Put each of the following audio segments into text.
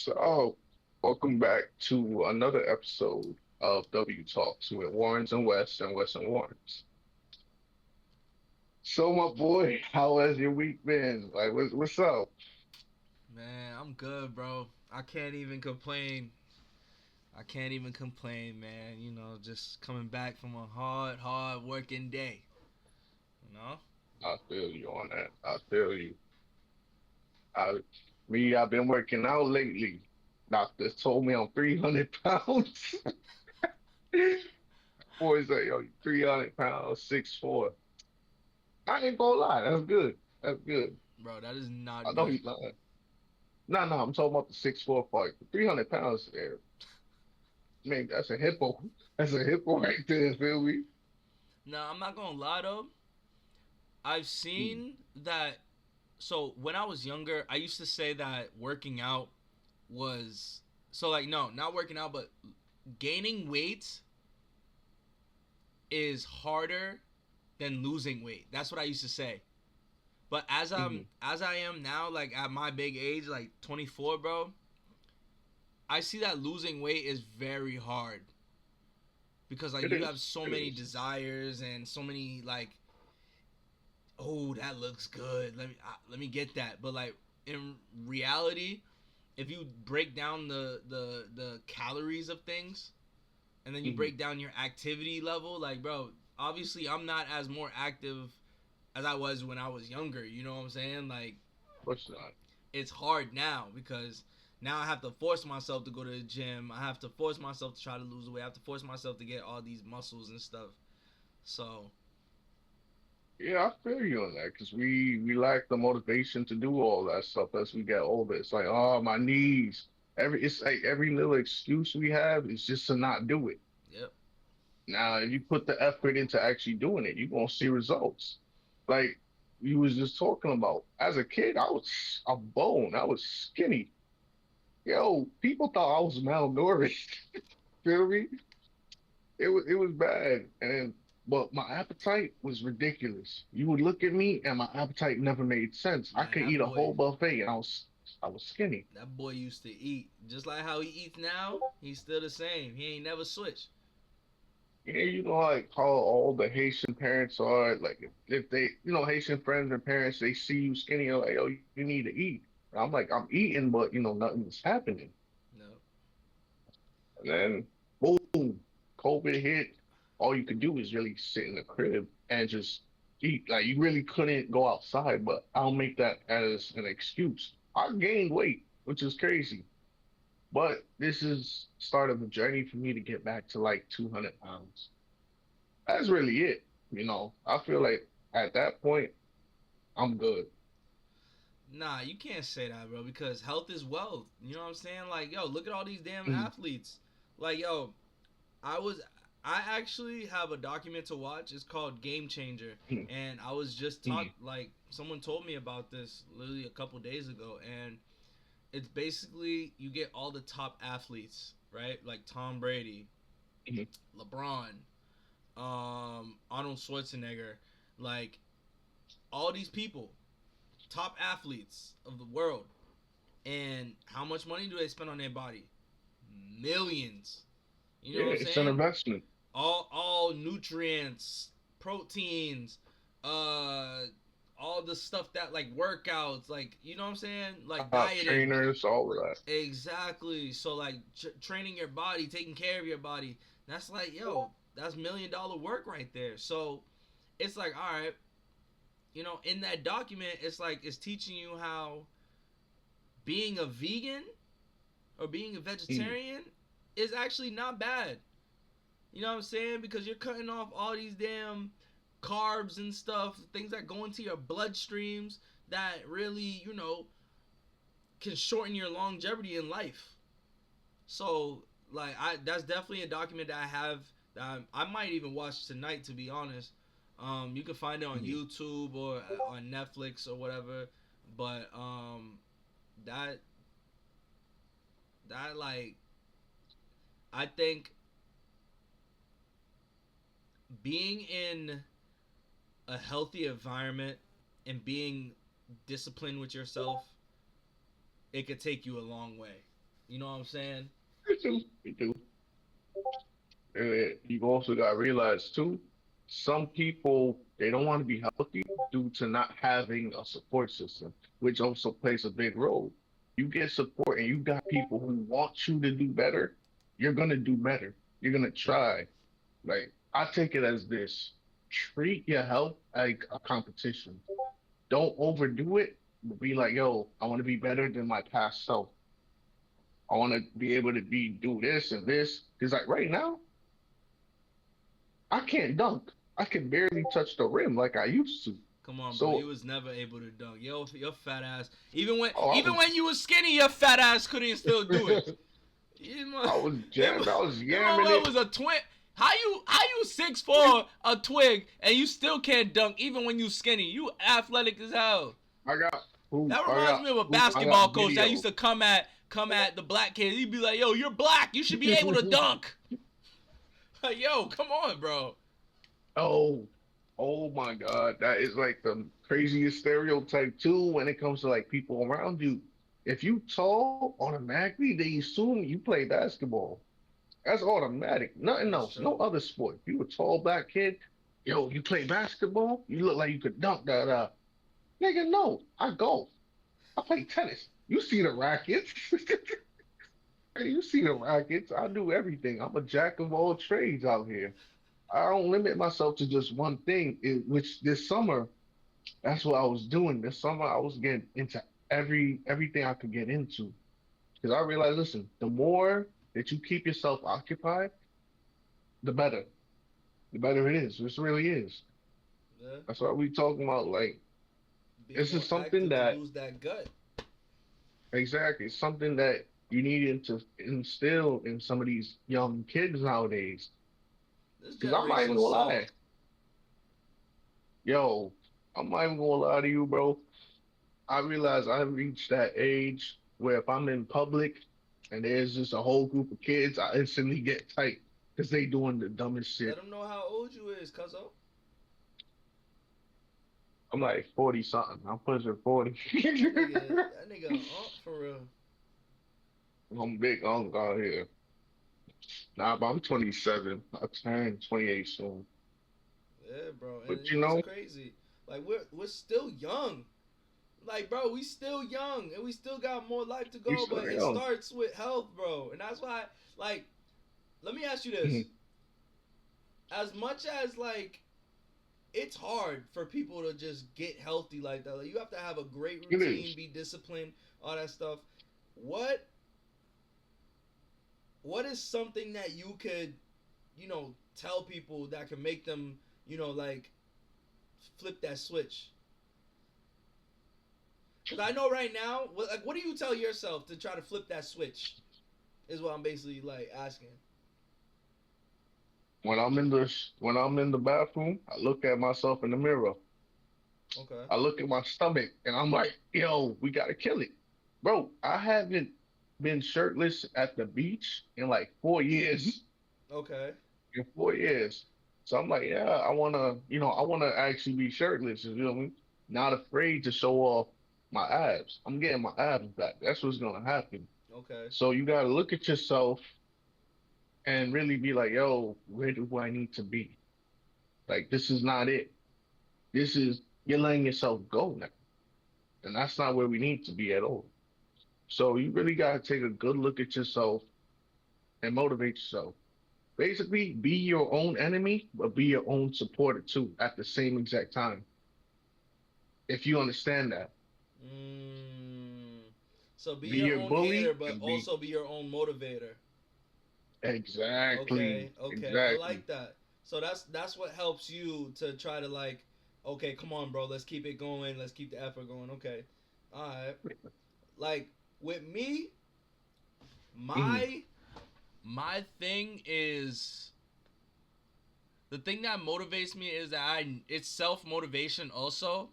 So, welcome back to another episode of W Talks with Warrens and West and Warrens. So, my boy, how has your week been? Like, what's up? Man, I'm good, bro. I can't even complain. I can't even complain, man. Just coming back from a hard working day. You know? I feel you on that. I feel you. I, I've been working out lately. Doctor told me I'm 300 pounds. Boys like, yo, you 300 pounds, 6'4". I ain't gonna lie, that's good. That's good. Bro, that is I not know good. he's lying. No, I'm talking about the 6'4" part. 300 pounds there. Man, that's a hippo. That's a hippo right there, feel me? Now, I'm not gonna lie though. I've Mm, seen that. So, when I was younger, I used to say that working out was. So, like, no, not working out, but gaining weight is harder than losing weight. That's what I used to say. But mm. as I am now, like at my big age, like 24, bro, I see that losing weight is very hard because like It you have is. so It many is. desires and so many like, oh, that looks good. Let me get that. But like in reality, if you break down the calories of things and then you Mm-hmm. break down your activity level, like bro, obviously I'm not as more active as I was when I was younger. You know what I'm saying? Like What's not? it's hard now because now I have to force myself to go to the gym. I have to force myself to try to lose weight. I have to force myself to get all these muscles and stuff. So Yeah, I feel you on that because we lack the motivation to do all that stuff as we get older. It's like, oh, my knees. It's like every little excuse we have is just to not do it. yep. Now, if you put the effort into actually doing it, you're gonna see results. Like you was just talking about. As a kid, I was a bone. I was skinny. Yo, people thought I was malnourished. Feel me? It was bad, but my appetite was ridiculous. You would look at me, and my appetite never made sense. I Man, could eat that a whole boy, buffet, and I was skinny. that boy used to eat just like how he eats now. He's still the same. He ain't never switched. Yeah, you know like how all the Haitian parents are. Like if they, Haitian friends or parents, they see you skinny, they're like, "Oh, you need to eat." And I'm like, I'm eating, but nothing's happening. No. And then boom, COVID hit. All you could do is really sit in the crib and just eat. Like you really couldn't go outside, but I'll make that as an excuse. I gained weight, which is crazy. But this is start of a journey for me to get back to like 200 pounds. That's really it. I feel like at that point, I'm good. Nah, you can't say that, bro, because health is wealth. You know what I'm saying? Like, yo, look at all these damn Mhm, athletes. Like, yo, I was I actually have a document to watch. It's called Game Changer, mhm, and I was just mhm, taught like someone told me about this literally a couple days ago, and it's basically you get all the top athletes, right? Like Tom Brady, mhm. LeBron, Arnold Schwarzenegger, like all these people, top athletes of the world, and how much money do they spend on their body? Millions. You know Yeah, what I'm it's an saying? investment. All nutrients, proteins, uh all the stuff that like workouts, like you know what I'm saying? Like dieting. Trainers, all of that. Exactly. So like training your body, taking care of your body. That's like, yo, that's $1 million work right there. So it's like, all right, in that document, it's like it's teaching you how being a vegan or being a Mhm. vegetarian is actually not bad. You know what I'm saying? Because you're cutting off all these damn carbs and stuff, things that go into your bloodstreams that really, can shorten your longevity in life. So, like, that's definitely a document that I have that I might even watch tonight, to be honest. You can find it on Mhm. YouTube or on Netflix or whatever. But that that like I think being in a healthy environment and being disciplined with yourself, it could take you a long way. You know what I'm saying? We do. And you also got to realize too, some people they don't want to be healthy due to not having a support system, which also plays a big role. You get support and you got people who want you to do better, you're gonna do better. You're gonna try. Like I take it as this: treat your health like a competition. Don't overdo it. But be like, yo, I want to be better than my past self. I want to be able to be do this and this. Because like right now, I can't dunk. I can barely touch the rim like I used to. Come on, bro. You So, was never able to dunk. Yo, your fat ass. Even when oh, even when you was skinny, your fat ass couldn't still do it. I was jammed. I was That yamming motherfucker it. was a twin. How you 6'4", a twig, and you still can't dunk even when you skinny? You athletic as hell. I got hoop. That I reminds got me of a hoop. I got basketball coach that used video. to come at the black kids. He'd be like, "Yo, you're black. You should be able to dunk." Like, yo, come on, bro. Oh, oh my God. That is like the craziest stereotype too when it comes to like people around you. If you tall, automatically they assume you play basketball. That's automatic. Nothing That's else. No true. other sport. If you a tall black kid, yo, you play basketball, you look like you could dunk that up. Nigga, no. I golf. I play tennis. You see the rackets. Hey, you see the rackets. I do everything. I'm a jack of all trades out here. I don't limit myself to just one thing, which this summer, that's what I was doing. This summer, I was getting into everything I could get into. Because I realized, listen, the more that you keep yourself occupied, the better. The better it is. This really is. Yeah. That's what we talking about. Like, Be this more is something active to that, lose that gut. exactly, it's something that you need to instill in some of these young kids nowadays. This Because I'm not even generation gonna lie. soft. Yo, I'm not even gonna lie to you, bro. I realize I reached that age where if I'm in public and there's just a whole group of kids, I instantly get tight because they doing the dumbest Let shit. them know how old you is, cuzzo. I'm like 40 something. I'm pushing 40. That nigga, for real. I'm big unk out here. Nah, but I'm 27. I turned 28 soon. Yeah, bro. And But you know it's crazy. Like we're still young. Like, bro, we still young and we still got more life to you go, still but it young. starts with health, bro. And that's why, like, let me ask you this. Mhm. As much as like it's hard for people to just get healthy like that. Like, you have to have a great It routine, is. be disciplined, all that stuff. What what is something that you could, tell people that can make them, like flip that switch? Because I know right now, what do you tell yourself to try to flip that switch? Is what I'm basically like asking. When I'm in the bathroom, I look at myself in the mirror. Okay. I look at my stomach and I'm like, yo, we gotta kill it. Bro, I haven't been shirtless at the beach in like 4 years. Okay. In 4 years. So I'm like, yeah, I wanna actually be shirtless, you know what I mean? Not afraid to show off my abs. I'm getting my abs back. That's what's gonna happen. Okay. So you gotta look at yourself and really be like, yo, where do I need to be? Like this is not it. This is you're letting yourself go now. And that's not where we need to be at all. So you really gotta take a good look at yourself and motivate yourself. Basically, be your own enemy, but be your own supporter too at the same exact time. If you understand that, Mm. So be be your your own hater, bully but and be also be your own motivator. exactly, Okay. Okay. I exactly. like that. So that's what helps you to try to like, okay, come on, bro. Let's keep it going. Let's keep the effort going. Okay. All right. Like with me, Mm-hmm, my thing is the thing that motivates me is that it's self motivation also,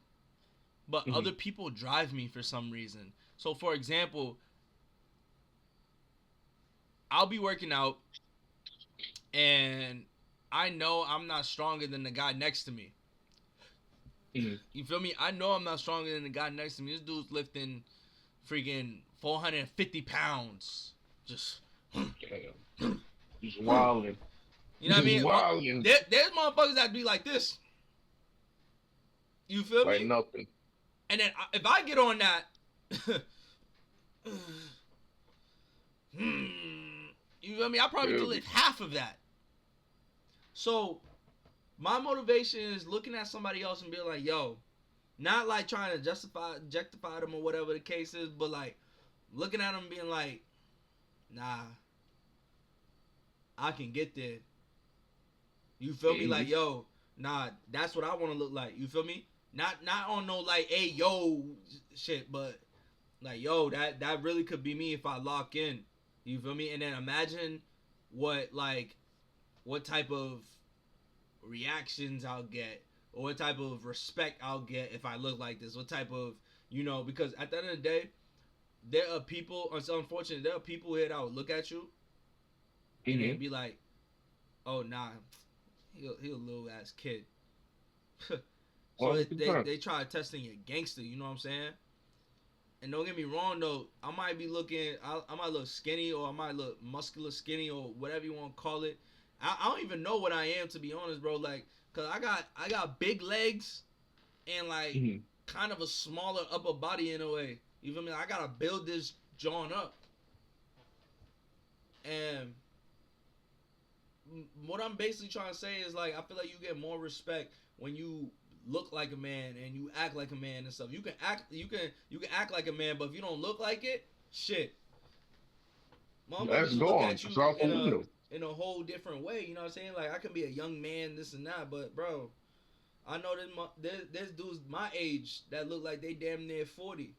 but mm-hmm, other people drive me for some reason. So for example, I'll be working out and I know I'm not stronger than the guy next to me. mm-hmm. You feel me? I know I'm not stronger than the guy next to me. This dude's lifting freaking 450 pounds. Just Damn. He's wilding. you know what I He's mean? wilding There's motherfuckers that be like this. You feel like me? nothing. And then if I get on that, you feel me? I probably Feel could me? live half of that. So my motivation is looking at somebody else and being like, yo, not like trying to objectify them or whatever the case is, but like looking at them being like, nah, I can get there. You feel me? Mm-hmm. Like, yo, nah, that's what I want to look like. You feel me? Not on no like, hey, yo, shit, but like, yo, that really could be me if I lock in. You feel me? And then imagine what like what type of reactions I'll get or what type of respect I'll get if I look like this. What type of because at the end of the day, there are people. It's unfortunate. There are people here that will look at you and then Mm-hmm. be like, "Oh nah, he a little ass kid." So they 100%. they try testing your gangster. You know what I'm saying? And don't get me wrong though, I might be looking, I might look skinny or I might look muscular skinny or whatever you want to call it. I don't even know what I am to be honest, bro. Like, cause I got big legs and like Mm-hmm. kind of a smaller upper body in a way. You feel me? I gotta build this joint up. And what I'm basically trying to say is like I feel like you get more respect when you look like a man and you act like a man and stuff. You can act like a man, but if you don't look like it, shit, motherfuckers That's will look gone. at It's you out the in a window. in a whole different way. You know what I'm saying? Like I can be a young man, this and that, but bro, I know there's dudes my age that look like they damn near 40.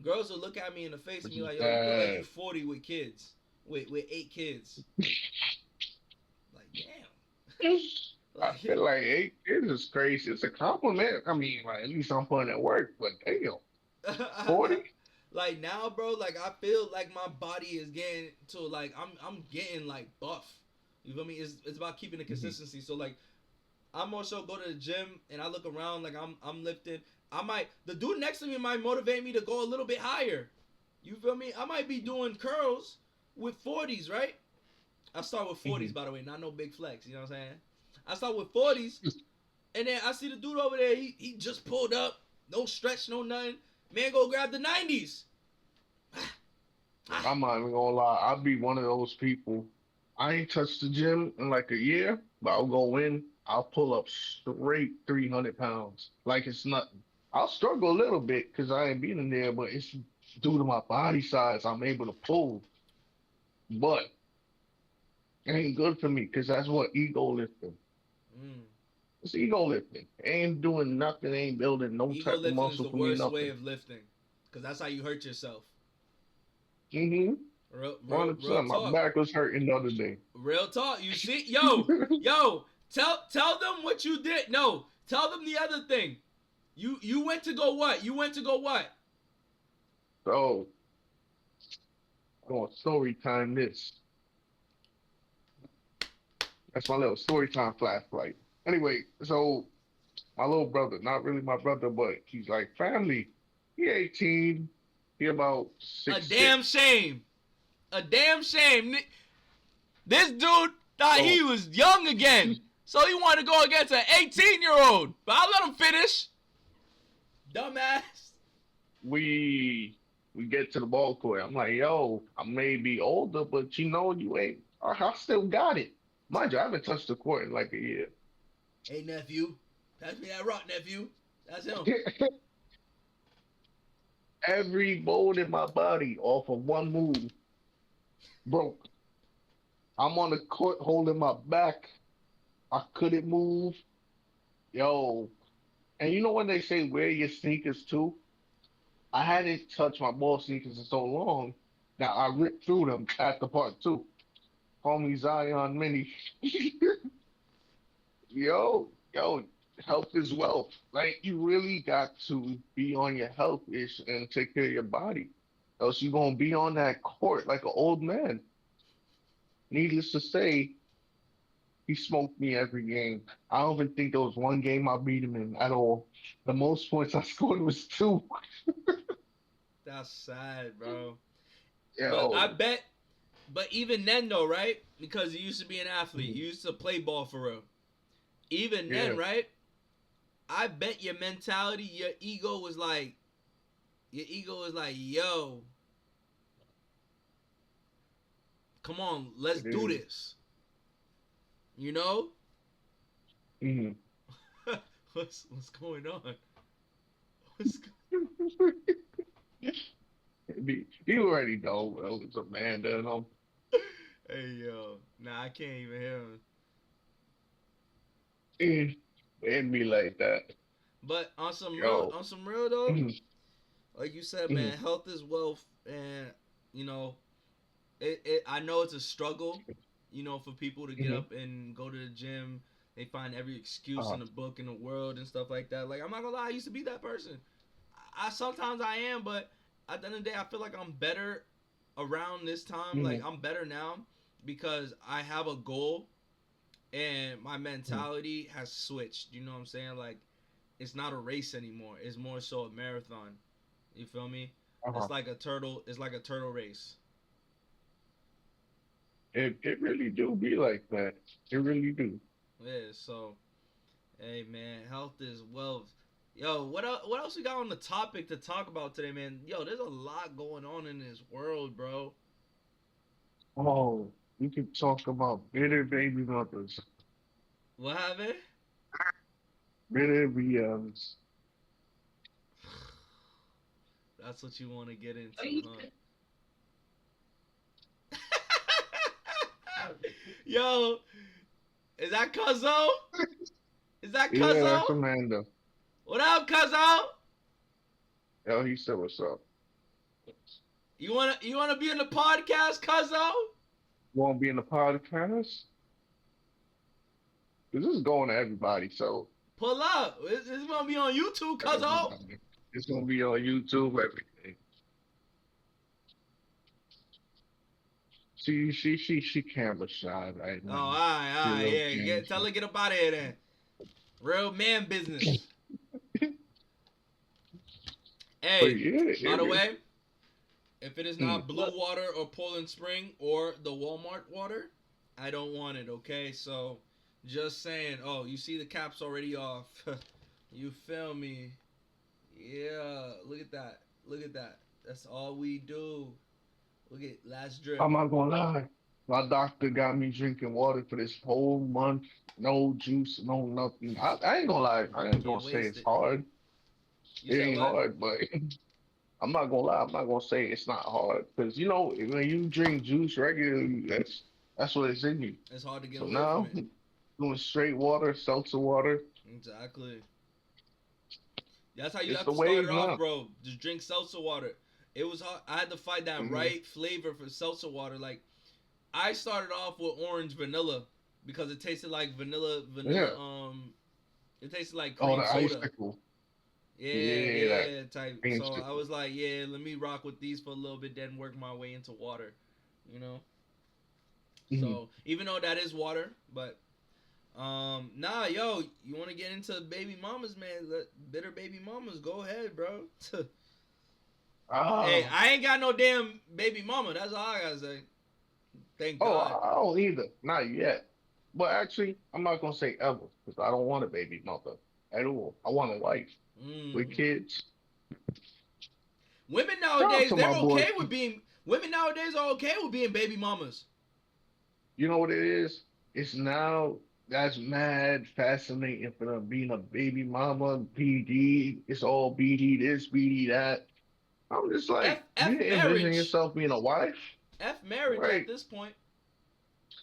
Girls will look at me in the face and Which be is like, "Yo, you look like you bad. 40 with kids, with 8 kids." Like damn, I like feel like 8 kids is crazy. It's a compliment. I mean, like, at least I'm putting it work, but damn, 40? like now, bro, like I feel like my body is getting to like I'm getting like buff. You feel me? It's about keeping the Mm-hmm. consistency. So like I'm also go to the gym and I look around like I'm lifting. I might the dude next to me might motivate me to go a little bit higher. You feel me? I might be doing curls with 40s, right? I start with 40s Mm-hmm. by the way, not no big flex. You know what I'm saying? I start with 40s, and then I see the dude over there. He just pulled up, no stretch, no nothing. Man, go grab the 90s. I'm not even gonna lie. I'll be one of those people. I ain't touched the gym in like a year, but I'll go in. I'll pull up straight 300 pounds. Like it's nothing. I'll struggle a little bit because I ain't been in there, but it's due to my body size. I'm able to pull, but it ain't good for me because that's what ego lifting. Mm. It's ego lifting. Ain't doing nothing. Ain't building no Ego type of lifting is muscle the for me. worst way Nothing. of lifting, cause that's how you hurt yourself. Mm-hmm. Real 100%. My talk. back was hurting the other day. Real talk. You see, yo, tell them what you did. No, tell them the other thing. You went to go what? You went to go what? So, I want story time this. That's my little story time flashlight. Anyway, so my little brother, not really my brother, but he's like family. He 18. He about A six damn six. shame. A damn shame. This dude thought he So was young again. So he wanted to go against an 18-year-old. But I'll let him finish. Dumbass. we get to the ball court. I'm like, yo, I may be older, but you ain't. I still got it. Mind you, I haven't touched the court in like a year. Hey, nephew. Pass me that rock, nephew. That's him. Every bone in my body off of one move broke. I'm on the court holding my back. I couldn't move. Yo, and you know when they say wear your sneakers too? I hadn't touched my ball sneakers in so long that I ripped through them at the part two. Call me Zion Mini. Yo, health is wealth. Like you really got to be on your health ish and take care of your body. Else you gonna be on that court like an old man. Needless to say, he smoked me every game. I don't even think there was one game I beat him in at all. The most points I scored was two. That's sad, bro. But I Yo, bet But even then, though, right? Because you used to be an athlete, Mhm. you used to play ball for real. Even then, Yeah. right? I bet your mentality, your ego was like, yo, come on, let's It do is. this. You know? Mm-hmm. What's going on? What's You already know, well, it's Amanda and Hey yo, nah, I can't even hear him. it'd be like that. But Yo. on some real though, Mhm. like you said, Mhm. man, health is wealth, and you know, I know it's a struggle, for people to get Mhm. up and go to the gym. They find every excuse Uh-huh. in the book in the world and stuff like that. Like I'm not gonna lie, I used to be that person. I sometimes I am, but at the end of the day, I feel like I'm better around this time. Like Mhm. I'm better now because I have a goal and my Mhm. mentality has switched. You know what I'm saying? Like it's not a race anymore. It's more so a marathon. You feel me? Uh-huh. It's like a turtle race. It really do be like that. It really do. Yeah. So, hey man, health is wealth. Yo, what else we got on the topic to talk about today, man? Yo, there's a lot going on in this world, bro. Oh, we could talk about bitter baby mothers, What happened? bitter BMs. That's what you want to get into, huh? Yo, is that Cuzzo? Is that Yeah, Cuzzo? that's Amanda. What up, Cuzzo? Yo, he said what's up. You wanna be in the podcast, Cuzzo? Won't be in the podcast? This is going to everybody, so Pull up. This is gonna be on YouTube, Cuzzo. everybody. It's gonna be on YouTube, everything. She camera shy right Oh, now. She a alright, little yeah. camera shy. Tell her get up out of here then. Real man business. But Hey, yeah, by the it, way, if it is mm, not Blue Water or Poland Spring or the Walmart water, I don't want it. Okay, so just saying. Oh, you see the cap's already off. You feel me? Yeah. Look at that. Look at that. That's all we do. Look at last drip. I'm not gonna lie. My doctor got me drinking water for this whole month. No juice, no nothing. I ain't gonna lie. I ain't You gonna say it's wasted. hard. You It said ain't what? hard, but I'm not gonna lie. I'm not gonna say it's not hard because when you drink juice regularly, that's what it's in you. It's hard to get So away from now it. doing straight water, seltzer water, Exactly. That's how you it's have the to start it wave off, now. bro. Just drink seltzer water. It was hard. I had to find that Hmm. right flavor for seltzer water. Like I started off with orange vanilla because it tasted like Yeah. it tasted like Oh, cream the soda. icicle. Yeah, Yeah, that yeah, type. So I creamsicle. was like, yeah, let me rock with these for a little bit, then work my way into water. You know. Hmm. So even though that is water, but nah, yo, you want to get into baby mamas, man? Bitter baby mamas, go ahead, bro. Hey, Ah. I ain't got no damn baby mama. That's all I gotta say. Thank Oh, God. I don't either. Not yet. But actually, I'm not gonna say ever because I don't want a baby mother at all. I want a wife with Mm. kids. Women Shout out nowadays, to my they're boy. okay with being. Women nowadays are okay with being baby mamas. You know what it is? It's now that's mad fascinating for them being a baby mama, BD. It's all BD this, BD that. I'm just like, you F didn't envision marriage. yourself being a wife, F marriage at right? this point.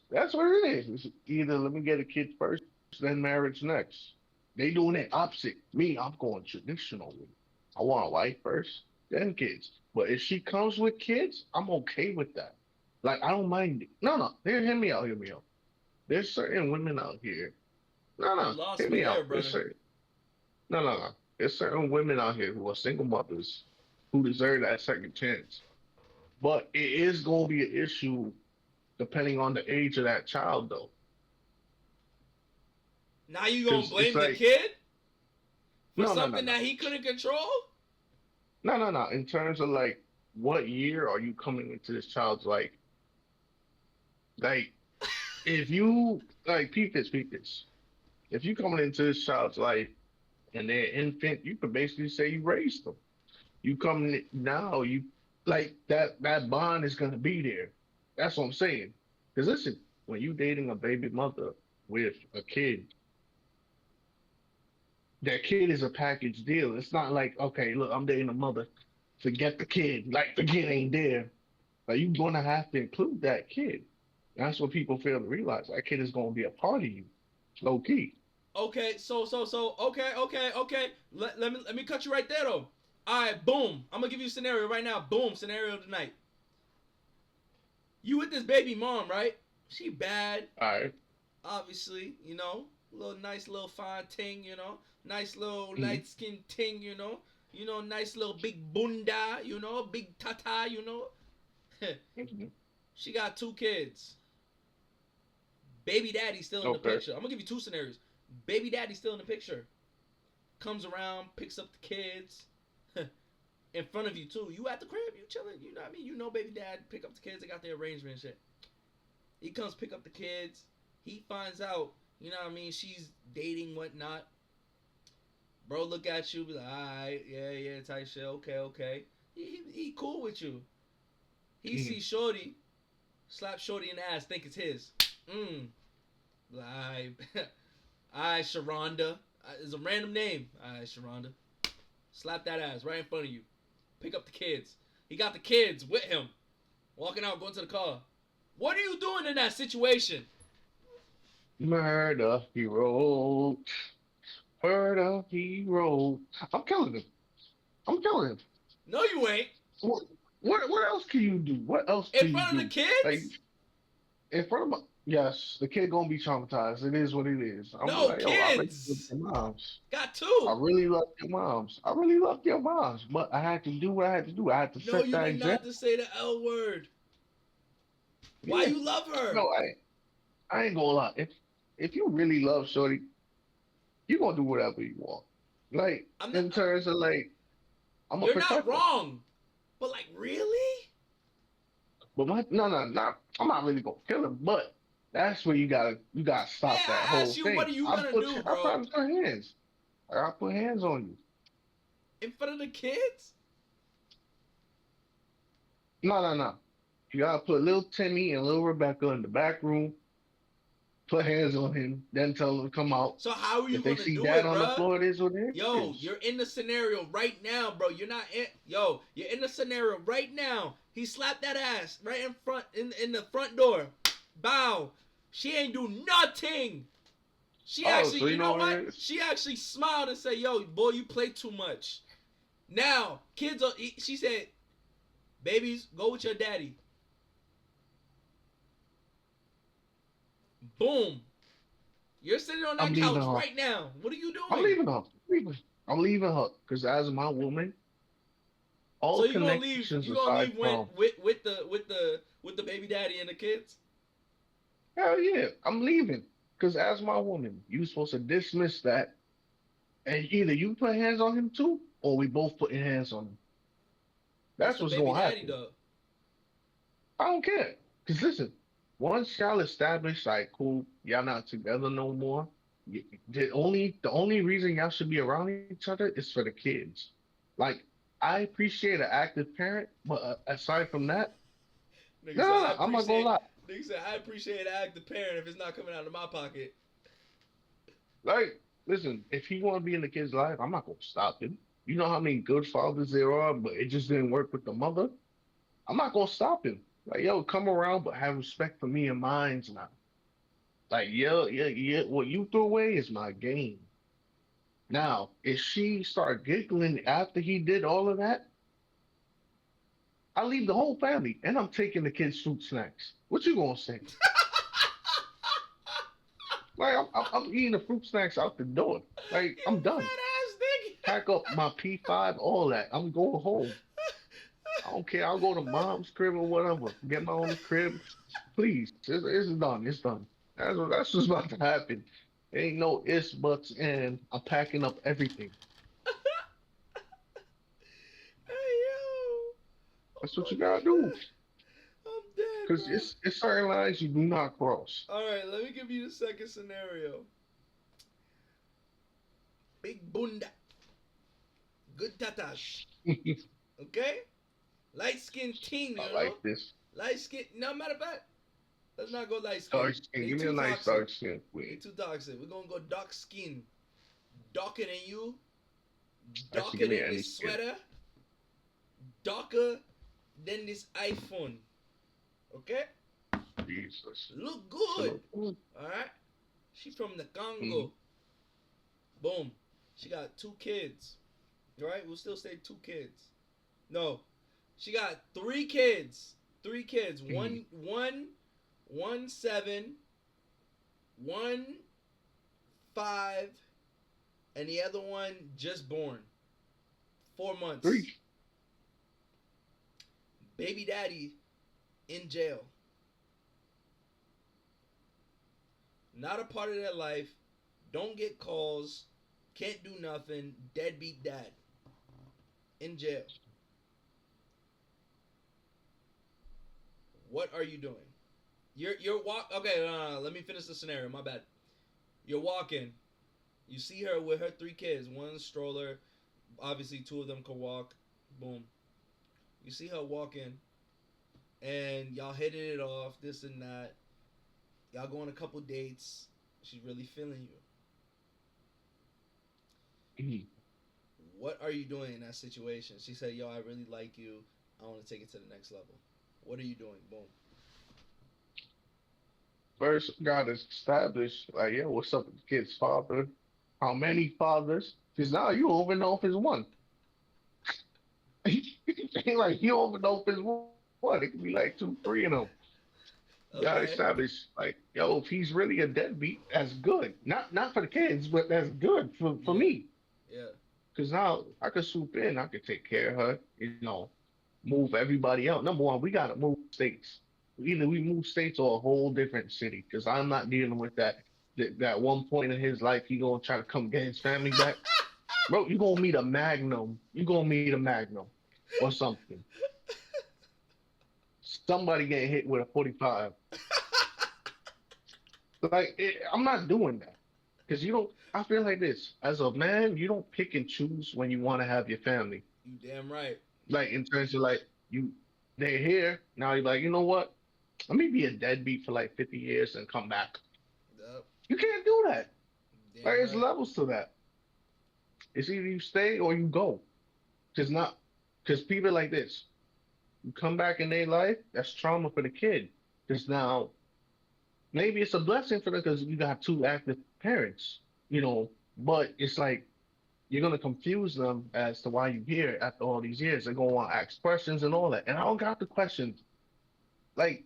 That's what it is. It's either let me get a kid first, then marriage next. They doing it opposite. Me, I'm going traditional. I want a wife first, then kids. But if she comes with kids, I'm okay with that. Like I don't mind it. No, no. Here, hear me out. Hear me out. There's certain women out here. No, You no. lost Hear me me there, out. There's brother. certain. No, no, no. There's certain women out here who are single mothers who deserve that second chance. But it is going to be an issue depending on the age of that child, though. Now you gonna Because it's blame the like, kid for no, no, no, something no. that he couldn't control? No, no, no. In terms of like, what year are you coming into this child's life? Like, if you like, peep this. If you coming into this child's life and they're infant, you could basically say you raised them. You come now, you like that bond is gonna be there. That's what I'm saying. Because listen, when you dating a baby mother with a kid, that kid is a package deal. It's not like, okay, look, I'm dating a mother, forget the kid. Like the kid ain't there. Like you're gonna have to include that kid. That's what people fail to realize. That kid is gonna be a part of you, low key. Okay, okay. Let me cut you right there though. All right, boom. I'm gonna give you a scenario right now. Boom, scenario tonight. You with this baby mom, right? She bad, All right. obviously. Little nice little fine ting. Nice little Mm-hmm. light skin ting. Nice little big bunda. Big tata. Mm-hmm. She got two kids. Baby daddy still in the Okay. picture. I'm gonna give you two scenarios. Baby daddy still in the picture. Comes around, picks up the kids. In front of you too. You at the crib, you chilling. You know what I mean? Baby dad pick up the kids. They got their arrangement and shit. He comes pick up the kids. He finds out. You know what I mean? She's dating whatnot. Bro, look at you. Be like, all right, yeah, type shit. Okay. He cool with you. He Mm-hmm. sees Shorty, slap Shorty in the ass, think it's his. Like, alright, Sharonda. It's a random name. Alright, Sharonda. Slap that ass right in front of you. Pick up the kids. He got the kids with him. Walking out, going to the car. What are you doing in that situation? Murder he wrote. Murder he wrote. I'm killing him. I'm killing him. No, you ain't. What, what else can you do? What else In can you front of the do? Like kids? in front of my yes, the kid gonna be traumatized. It is what it is. I'm No, like, yo, I really love kids. your moms. Got I two. really love your moms. I really love your moms. But I had to do what I had to do. I had to No, set you that did not example. to say the L word. Why Yeah. you love her? No, I ain't gonna lie. If you really love Shorty, you gonna do whatever you want. Like I'm not. in terms of like, I'm gonna You're not protect her. wrong. But like, really? But my no, I'm not really gonna kill him. But that's where you gotta Man, stop that I whole asked you, what thing. are you gonna do, I bro? put hands. I gotta put hands on you. In front of the kids? No. You gotta put little Timmy and little Rebecca in the back room. Put hands on him. Then tell them to come out. So how are you If they gonna see do dad it, on the bruh? floor, it is what it Yo, is. you're in the scenario right now, bro. You're not in. Yo, you're in the scenario right now. He slapped that ass right in front, in the front door. Bow. She ain't do nothing. She Oh, actually, so you you know know what what? it is? She actually smiled and said, "Yo, boy, you play too much." Now, kids are. She said, "Babies, go with your daddy." Boom. You're sitting on I'm that leaving couch her. right now. What are you I'm doing? leaving her. I'm leaving her. Because as my woman, So all you gonna leave? connections You gonna aside leave when from with the baby daddy and the kids? hell yeah, I'm leaving. Because as my woman, you supposed to dismiss that. And either you put hands on him too, or we both putting hands on him. That's That's the what's baby gonna daddy happen. though. I don't care. Because listen, once y'all establish like cool, y'all not together no more. The only reason y'all should be around each other is for the kids. Like I appreciate an active parent, but aside from that, Nigga said I no, I'm not gonna appreciate. lie. Nigga said I appreciate act the parent if it's not coming out of my pocket. Like, listen, if he want to be in the kid's life, I'm not gonna stop him. You know how many good fathers there are, but it just didn't work with the mother. I'm not gonna stop him. Like, yo, come around, but have respect for me and mine's now. Like, yeah. What you threw away is my game. Now, if she start giggling after he did all of that, I leave the whole family and I'm taking the kids' fruit snacks. What you gonna say? Like, I'm eating the fruit snacks out the door. Like, You I'm done. fat ass nigga. Pack up my P5, all that. I'm going home. I don't care. I'll go to mom's crib or whatever. Get my own crib. Please. It's done. It's done. That's what's about to happen. Ain't no ifs, buts, and I'm packing up everything. Hey yo. Oh That's what my you gotta do. god. I'm dead, Because bro. it's certain lines you do not cross. All right, let me give you the second scenario. Big bunda, good tatas. I Okay, light skin ting, you like know. this. Light skin. No matter of fact, let's not go light skin. Dark skin. They Give me a too nice toxic. dark skin They queen. too toxic. We're gonna go dark skin. Darker than you. Actually, Darker give me than any this skin. sweater. Darker than this iPhone. Okay? Jesus. Look So good. look good. Alright? She from the Mhm. Congo. Boom. She got two kids. Right? We'll still say two kids. No. She got three kids. Three kids. Mhm. One 7, one 5, and the other one just born. 4 months. Three. Baby daddy in jail. Not a part of their life. Don't get calls. Can't do nothing. Deadbeat dad in jail. What are you doing? You're walk. Okay, no. Let me finish the scenario. My bad. You're walking. You see her with her three kids. One stroller. Obviously, two of them can walk. Boom. You see her walking, and y'all hitting it off. This and that. Y'all go on a couple dates. She's really feeling you. Mhm. What are you doing in that situation? She said, "Yo, I really like you. I want to take it to the next level." What are you doing? Boom. First, gotta establish, like, yeah, what's up with the kid's father? How many fathers? Because now you don't even know if it's one. Ain't like you don't even know if it's one. It could be like two, three of them. You gotta Okay. establish, like, yo, if he's really a deadbeat, that's good. Not for the kids, but that's good for Yeah. me. Yeah. Because now I could swoop in, I could take care of her, move everybody out. Number one, we gotta move states. Either we move states or a whole different city. Because I'm not dealing with that one point in his life he gonna try to come get his family back. Bro, you gonna meet a magnum. You gonna meet a magnum or something. Somebody getting hit with a 45. Like I'm not doing that. Because you don't I feel like this. As a man, you don't pick and choose when you want to have your family. You damn right. Like in terms of like you they're here. Now you're like, you know what? Let me be a deadbeat for like 50 years and come back. Yep. You can't do that. Like, Damn there's right. levels to that. It's either you stay or you go. Cause not, cause people like this, you come back in their life, that's trauma for the kid. Cause now maybe it's a blessing for them because you got two active parents, but it's like you're gonna confuse them as to why you're here after all these years. They're gonna want to ask questions and all that. And I don't got the questions. Like,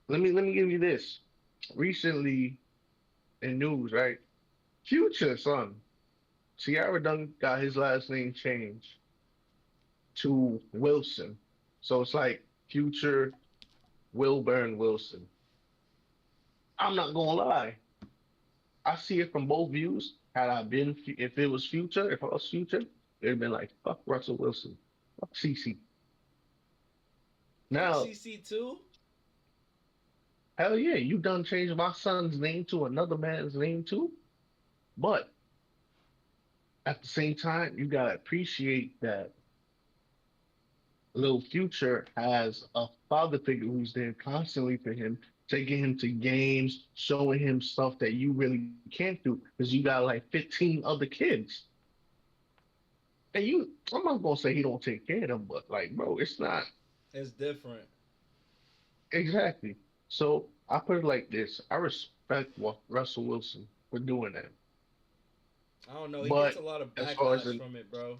let me give you this. Recently in news, right? Future son. Sierra Dunn got his last name changed to Wilson. So it's like Future Wilburn Wilson. I'm not gonna lie. I see it from both views. Had I been, if it was Future, if I was Future, it'd been like, fuck Russell Wilson. Fuck CC. Fuck Now, CC too. hell yeah, you done changed my son's name to another man's name too. But at the same time, you gotta appreciate that Little Future has a father figure who's there constantly for him, taking him to games, showing him stuff that you really can't do because you got like 15 other kids. And I'm not gonna say he don't take care of them, but like, bro, it's not It's different. exactly. So I put it like this: I respect Russell Wilson for doing that, I don't know. He gets but a lot of as far as backlash from it, bro.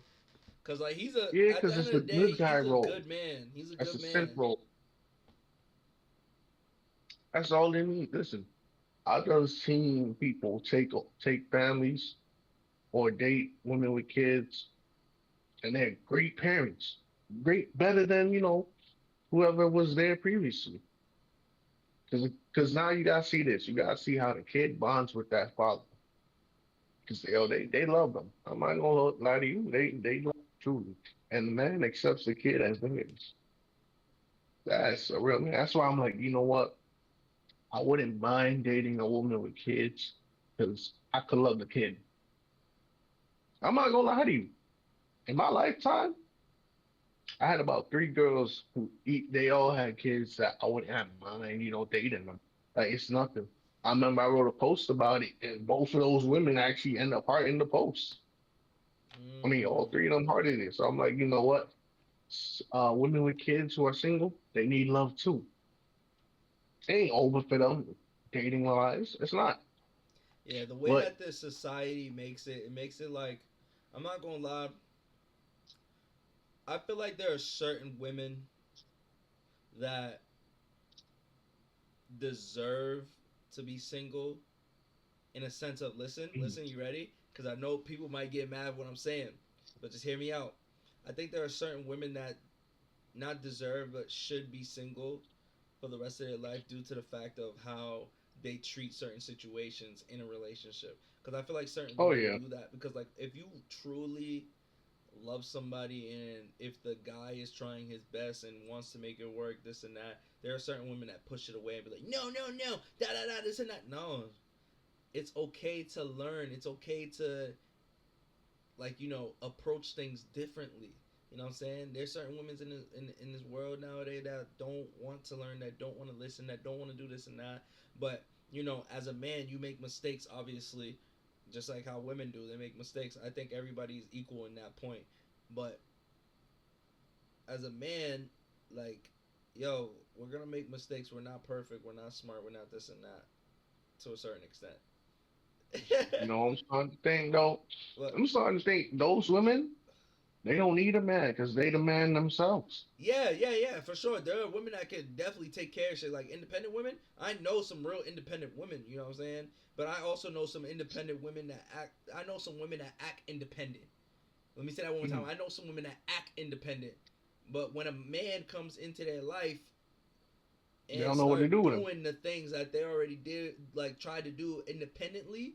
Cause like he's a yeah, at the because end it's of the the day, good guy he's a role. good man. He's a That's a good simp man. role. That's all they need. Listen, I've done seen people take families or date women with kids, and they're great parents, great better than whoever was there previously. Because now you gotta see this. You gotta see how the kid bonds with that father. Because they love them. I'm not gonna lie to you. They love them truly, and the man accepts the kid as theirs. That's a real man. That's why I'm like, you know what? I wouldn't mind dating a woman with kids because I could love the kid. I'm not gonna lie to you. In my lifetime, I had about three girls who eat. They all had kids that I wouldn't have mind, dating them. Like it's nothing. I remember I wrote a post about it, and both of those women actually end up hearting the post. I mean, all Mm. three of them hearted it. So I'm like, you know what? Women with kids who are single, they need love too. It ain't over for them dating lives. It's not. Yeah, the way But that this society makes it, it makes it like, I'm not gonna lie, I feel like there are certain women that deserve to be single in a sense of listen, you ready? Because I know people might get mad at what I'm saying, but just hear me out. I think there are certain women that not deserve but should be single for the rest of their life due to the fact of how they treat certain situations in a relationship. Because I feel like certain oh women yeah, do that because like if you truly love somebody and if the guy is trying his best and wants to make it work, this and that, there are certain women that push it away and be like, no, no, no, da da da, this and that. No, it's okay to learn. It's okay to like approach things differently. You know what I'm saying? There's certain women in this world nowadays that don't want to learn, that don't want to listen, that don't want to do this and that. But as a man, you make mistakes. Obviously, just like how women do, they make mistakes. I think everybody's equal in that point. But as a man, like, yo, we're gonna make mistakes. We're not perfect. We're not smart. We're not this and that to a certain extent. I'm starting to think though. But I'm starting to think those women, they don't need a man because they the man themselves. yeah, yeah, yeah, for sure. There are women that can definitely take care of shit. Like independent women. I know some real independent women, you know what I'm saying? But I also know some independent women that act I know some women that act independent. Let me say that one more time. Mhm. I know some women that act independent. But when a man comes into their life They and don't know what to start do with him. doing the things that they already did, like tried to do independently,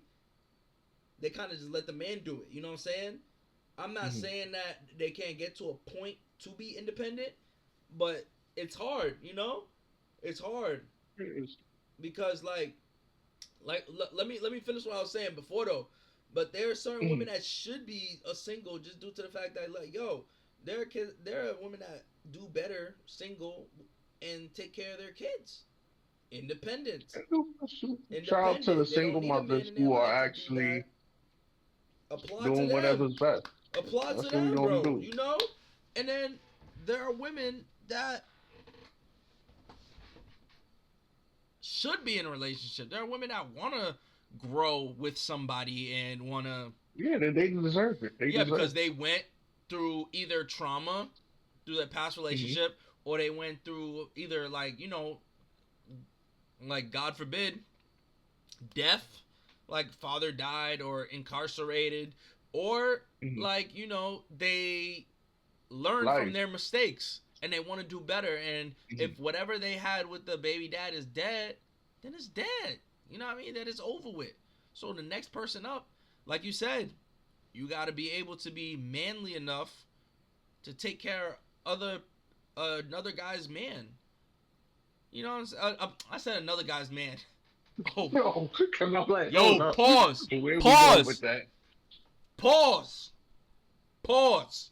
they kind of just let the man do it. You know what I'm saying? I'm not Mhm. saying that they can't get to a point to be independent, but it's hard, It's hard It's- because let me finish what I was saying before though. But there are certain women mhm. that should be a single just due to the fact that like yo, there are women that do better single and take care of their kids. Independent. Shout out to the Independent. They don't single need a man mothers in their who are life to do that. actually Applaud to doing them. whatever's best. Applaud to That's what we're them, gonna bro. do. And then there are women that should be in a relationship. There are women that want to grow with somebody and want to, Yeah, they deserve it. They yeah, deserve because they went through either trauma through their past it. Hmm. relationship or they went through either like God forbid, death, like father died or incarcerated, or Hmm. they learn from Life. their mistakes and they want to do better. And Hmm. if whatever they had with the baby dad is dead, then it's dead. You know what I mean? That is over with. So the next person up, like you said, you got to be able to be manly enough to take care of another guy's man. You know what I'm saying? I said another guy's man. Oh, No, I'm not like, hold yo, up. pause, Where we going with pause, that? pause, pause,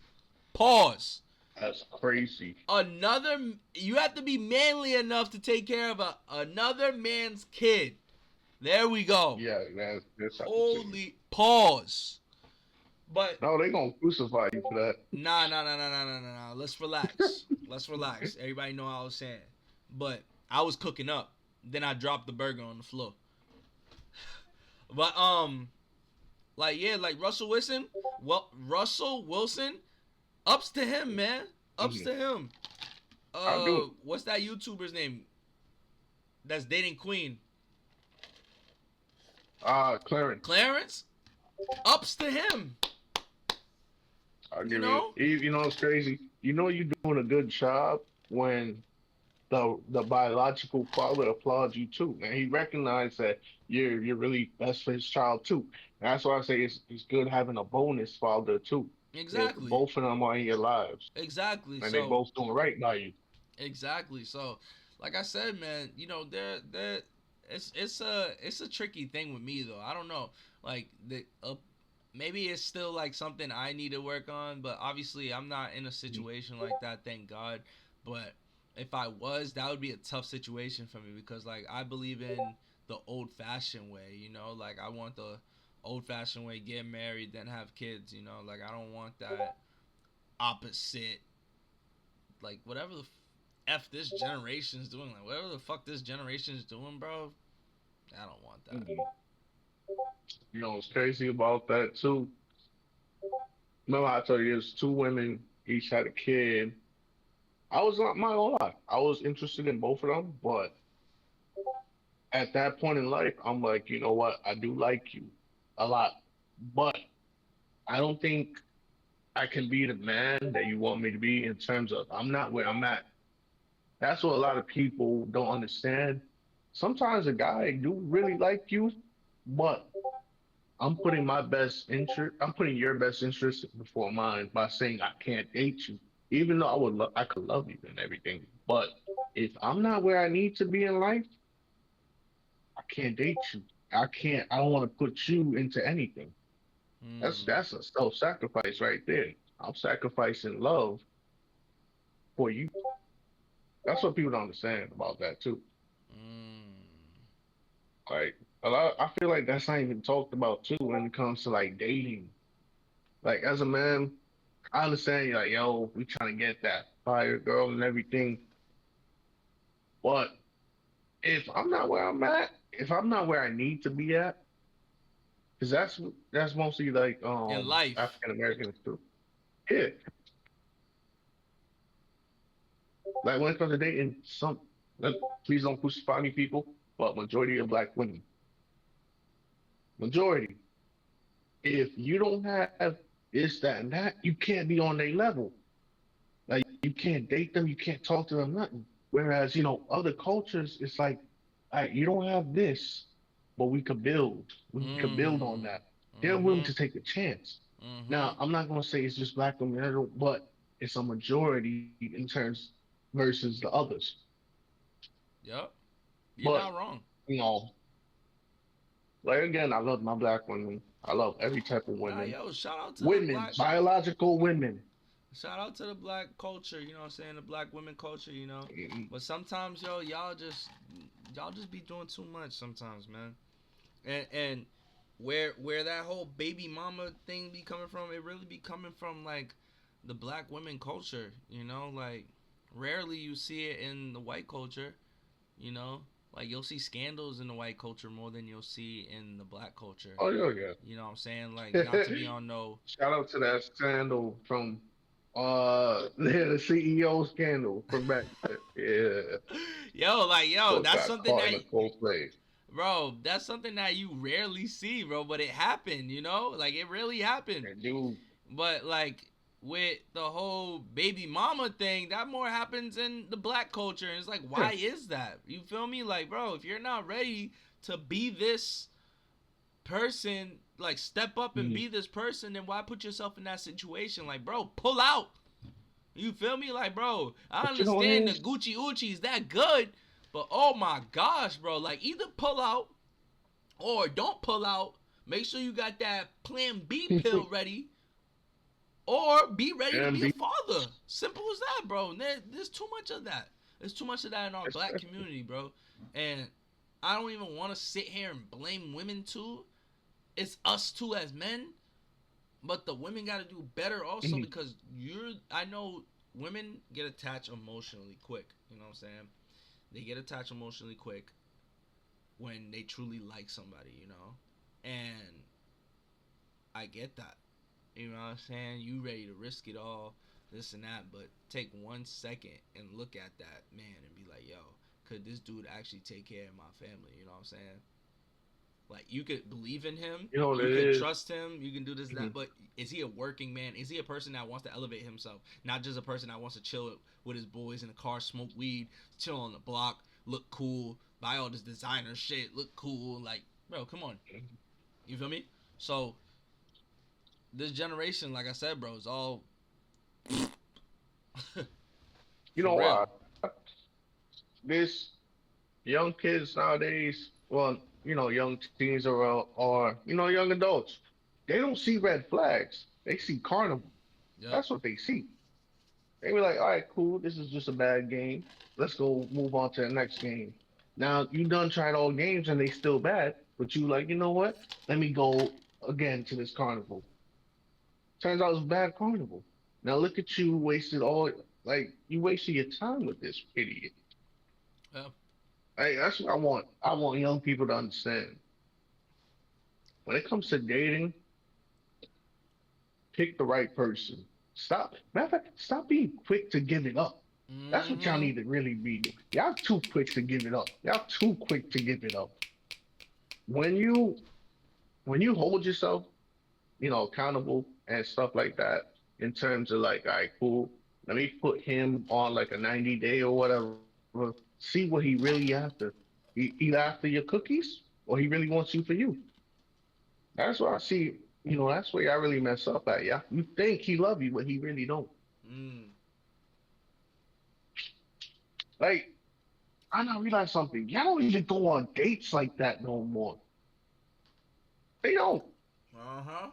pause. That's crazy. You have to be manly enough to take care of another man's kid. There we go. Yeah, that's how you say it. Holy pause. But No, they gonna crucify you for that. nah, nah, nah, nah, nah, nah, nah, nah. Let's relax. Let's relax. Everybody know how I was saying. But I was cooking up. Then I dropped the burger on the floor. But like yeah, like Russell Wilson. Well, Russell Wilson. Ups to him, man. Ups Hmm. to him. I do. What's that YouTuber's name? That's dating Queen. Clarence, Clarence. Ups to him. I'll You give it. know. It's crazy. You're doing a good job when the biological father applauds you too, and he recognized that you're really best for his child too. And that's why I say it's good having a bonus father too. If Exactly. both of them are in your lives Exactly. and they So both doing right by you. Exactly. So, like I said, man, you know, there, it's a tricky thing with me though. I don't know, like maybe it's still like something I need to work on, but obviously I'm not in a situation like that, thank God. But if I was, that would be a tough situation for me because like I believe in the old fashioned way, you know, like I want the old fashioned way, get married, then have kids, you know, like I don't want that opposite, like whatever the f this generation's doing, like whatever the fuck this generation's doing, bro. I don't want that. Mhm. You know what's crazy about that too? Remember I told you there's two women, each had a kid. I was not my whole life. I was interested in both of them, but at that point in life, I'm like, you know what? I do like you a lot, but I don't think I can be the man that you want me to be in terms of I'm not where I'm at. That's what a lot of people don't understand. Sometimes a guy do really like you, but I'm putting your best interest before mine by saying I can't date you, even though I could love you and everything. But if I'm not where I need to be in life, I can't date you. I don't want to put you into anything. Hmm. That's a self-sacrifice right there. I'm sacrificing love for you. That's what people don't understand about that too. Mm. Like I feel like that's not even talked about too when it comes to like dating. Like as a man, I understand you're like, yo, we trying to get that fire girl and everything. But if I'm not where I'm at, if I'm not where I need to be at, because that's mostly like In life. African Americans too. Yeah. Like when it comes to dating, please don't crucify me, people, but majority of black women, majority, if you don't have this, that, and that, you can't be on their level. Like you can't date them, you can't talk to them, nothing. Whereas, other cultures, it's like, all right, you don't have this, but we could build. We could build on Mm. that. They're willing to Mhm. take a chance. Now, Mhm. I'm not gonna say it's just black women, but it's a majority in terms versus the others. Yep. You're But, not wrong. you know, like again, I love my black women. I love every type of Nah, women. yo, shout out to the Women, black. biological women. Shout out to the black culture. You know what I'm saying? The black women culture. You know. Mm, But sometimes, yo, y'all just be doing too much sometimes, man. And where that whole baby mama thing be coming from, it really be coming from like the black women culture, you know, like rarely you see it in the white culture, you know, like you'll see scandals in the white culture more than you'll see in the black culture. oh yeah, You know what I'm saying? Like yeah. not to be on no Shout out to that scandal from yeah, the CEO scandal from back then. Yeah. yo, Boy that's got something caught that in a cold play. bro, that's something that you rarely see, bro, but it happened, you know? Like it really happened. And dude, But like with the whole baby mama thing, that more happens in the black culture. And it's like, yeah. why is that? You feel me? Like, bro, if you're not ready to be this person, like step up and Mhm. be this person, then why put yourself in that situation? Like, bro, pull out. You feel me? Like, bro, I But you know what it understand the is? Gucci Uchi is that good, but oh my gosh, bro, like either pull out or don't pull out. Make sure you got that plan B pill ready or be ready to And be a be father. Simple as that, bro. There's too much of that. There's too much of that in our black especially community, bro. And I don't even want to sit here and blame women too. It's us too as men, but the women got to do better also mhm. because I know women get attached emotionally quick. You know what I'm saying? They get attached emotionally quick when they truly like somebody, you know? And I get that. You know what I'm saying? You ready to risk it all, this and that, but take 1 second and look at that man and be like, yo, could this dude actually take care of my family? You know what I'm saying? Like you could believe in him, You know what you it could is? trust him, you can do this and that, Mhm. but is he a working man? Is he a person that wants to elevate himself? Not just a person that wants to chill with his boys in the car, smoke weed, chill on the block, look cool, buy all this designer shit, look cool. Like, bro, come on. You feel me? So this generation, like I said, bro, is all You for know why? real. this young kids nowadays, well, young teens or young adults, they don't see red flags. They see carnival. Yep. That's what they see. They be like, all right, cool. This is just a bad game. Let's go move on to the next game. Now you done tried all games and they still bad, but you like, you know what? Let me go again to this carnival. Turns out it's a bad carnival. Now look at you wasted all like you wasted your time with this idiot. Yep. Hey, that's what I want. I want young people to understand. When it comes to dating, pick the right person. Stop. Matter of fact, stop being quick to give it up. That's what y'all Mm-hmm. need to really be doing. Y'all too quick to give it up. Y'all too quick to give it up. When you when you hold yourself, accountable and stuff like that, in terms of like, all right, cool. Let me put him on like a 90-day or whatever. See what he really after. He after your cookies, or he really wants you for you. That's where I see. That's where I really mess up at. Yeah, you think he love you, but he really don't. Mm. Like I now realize something. Y'all don't even go on dates like that no more. They don't. Uh-huh.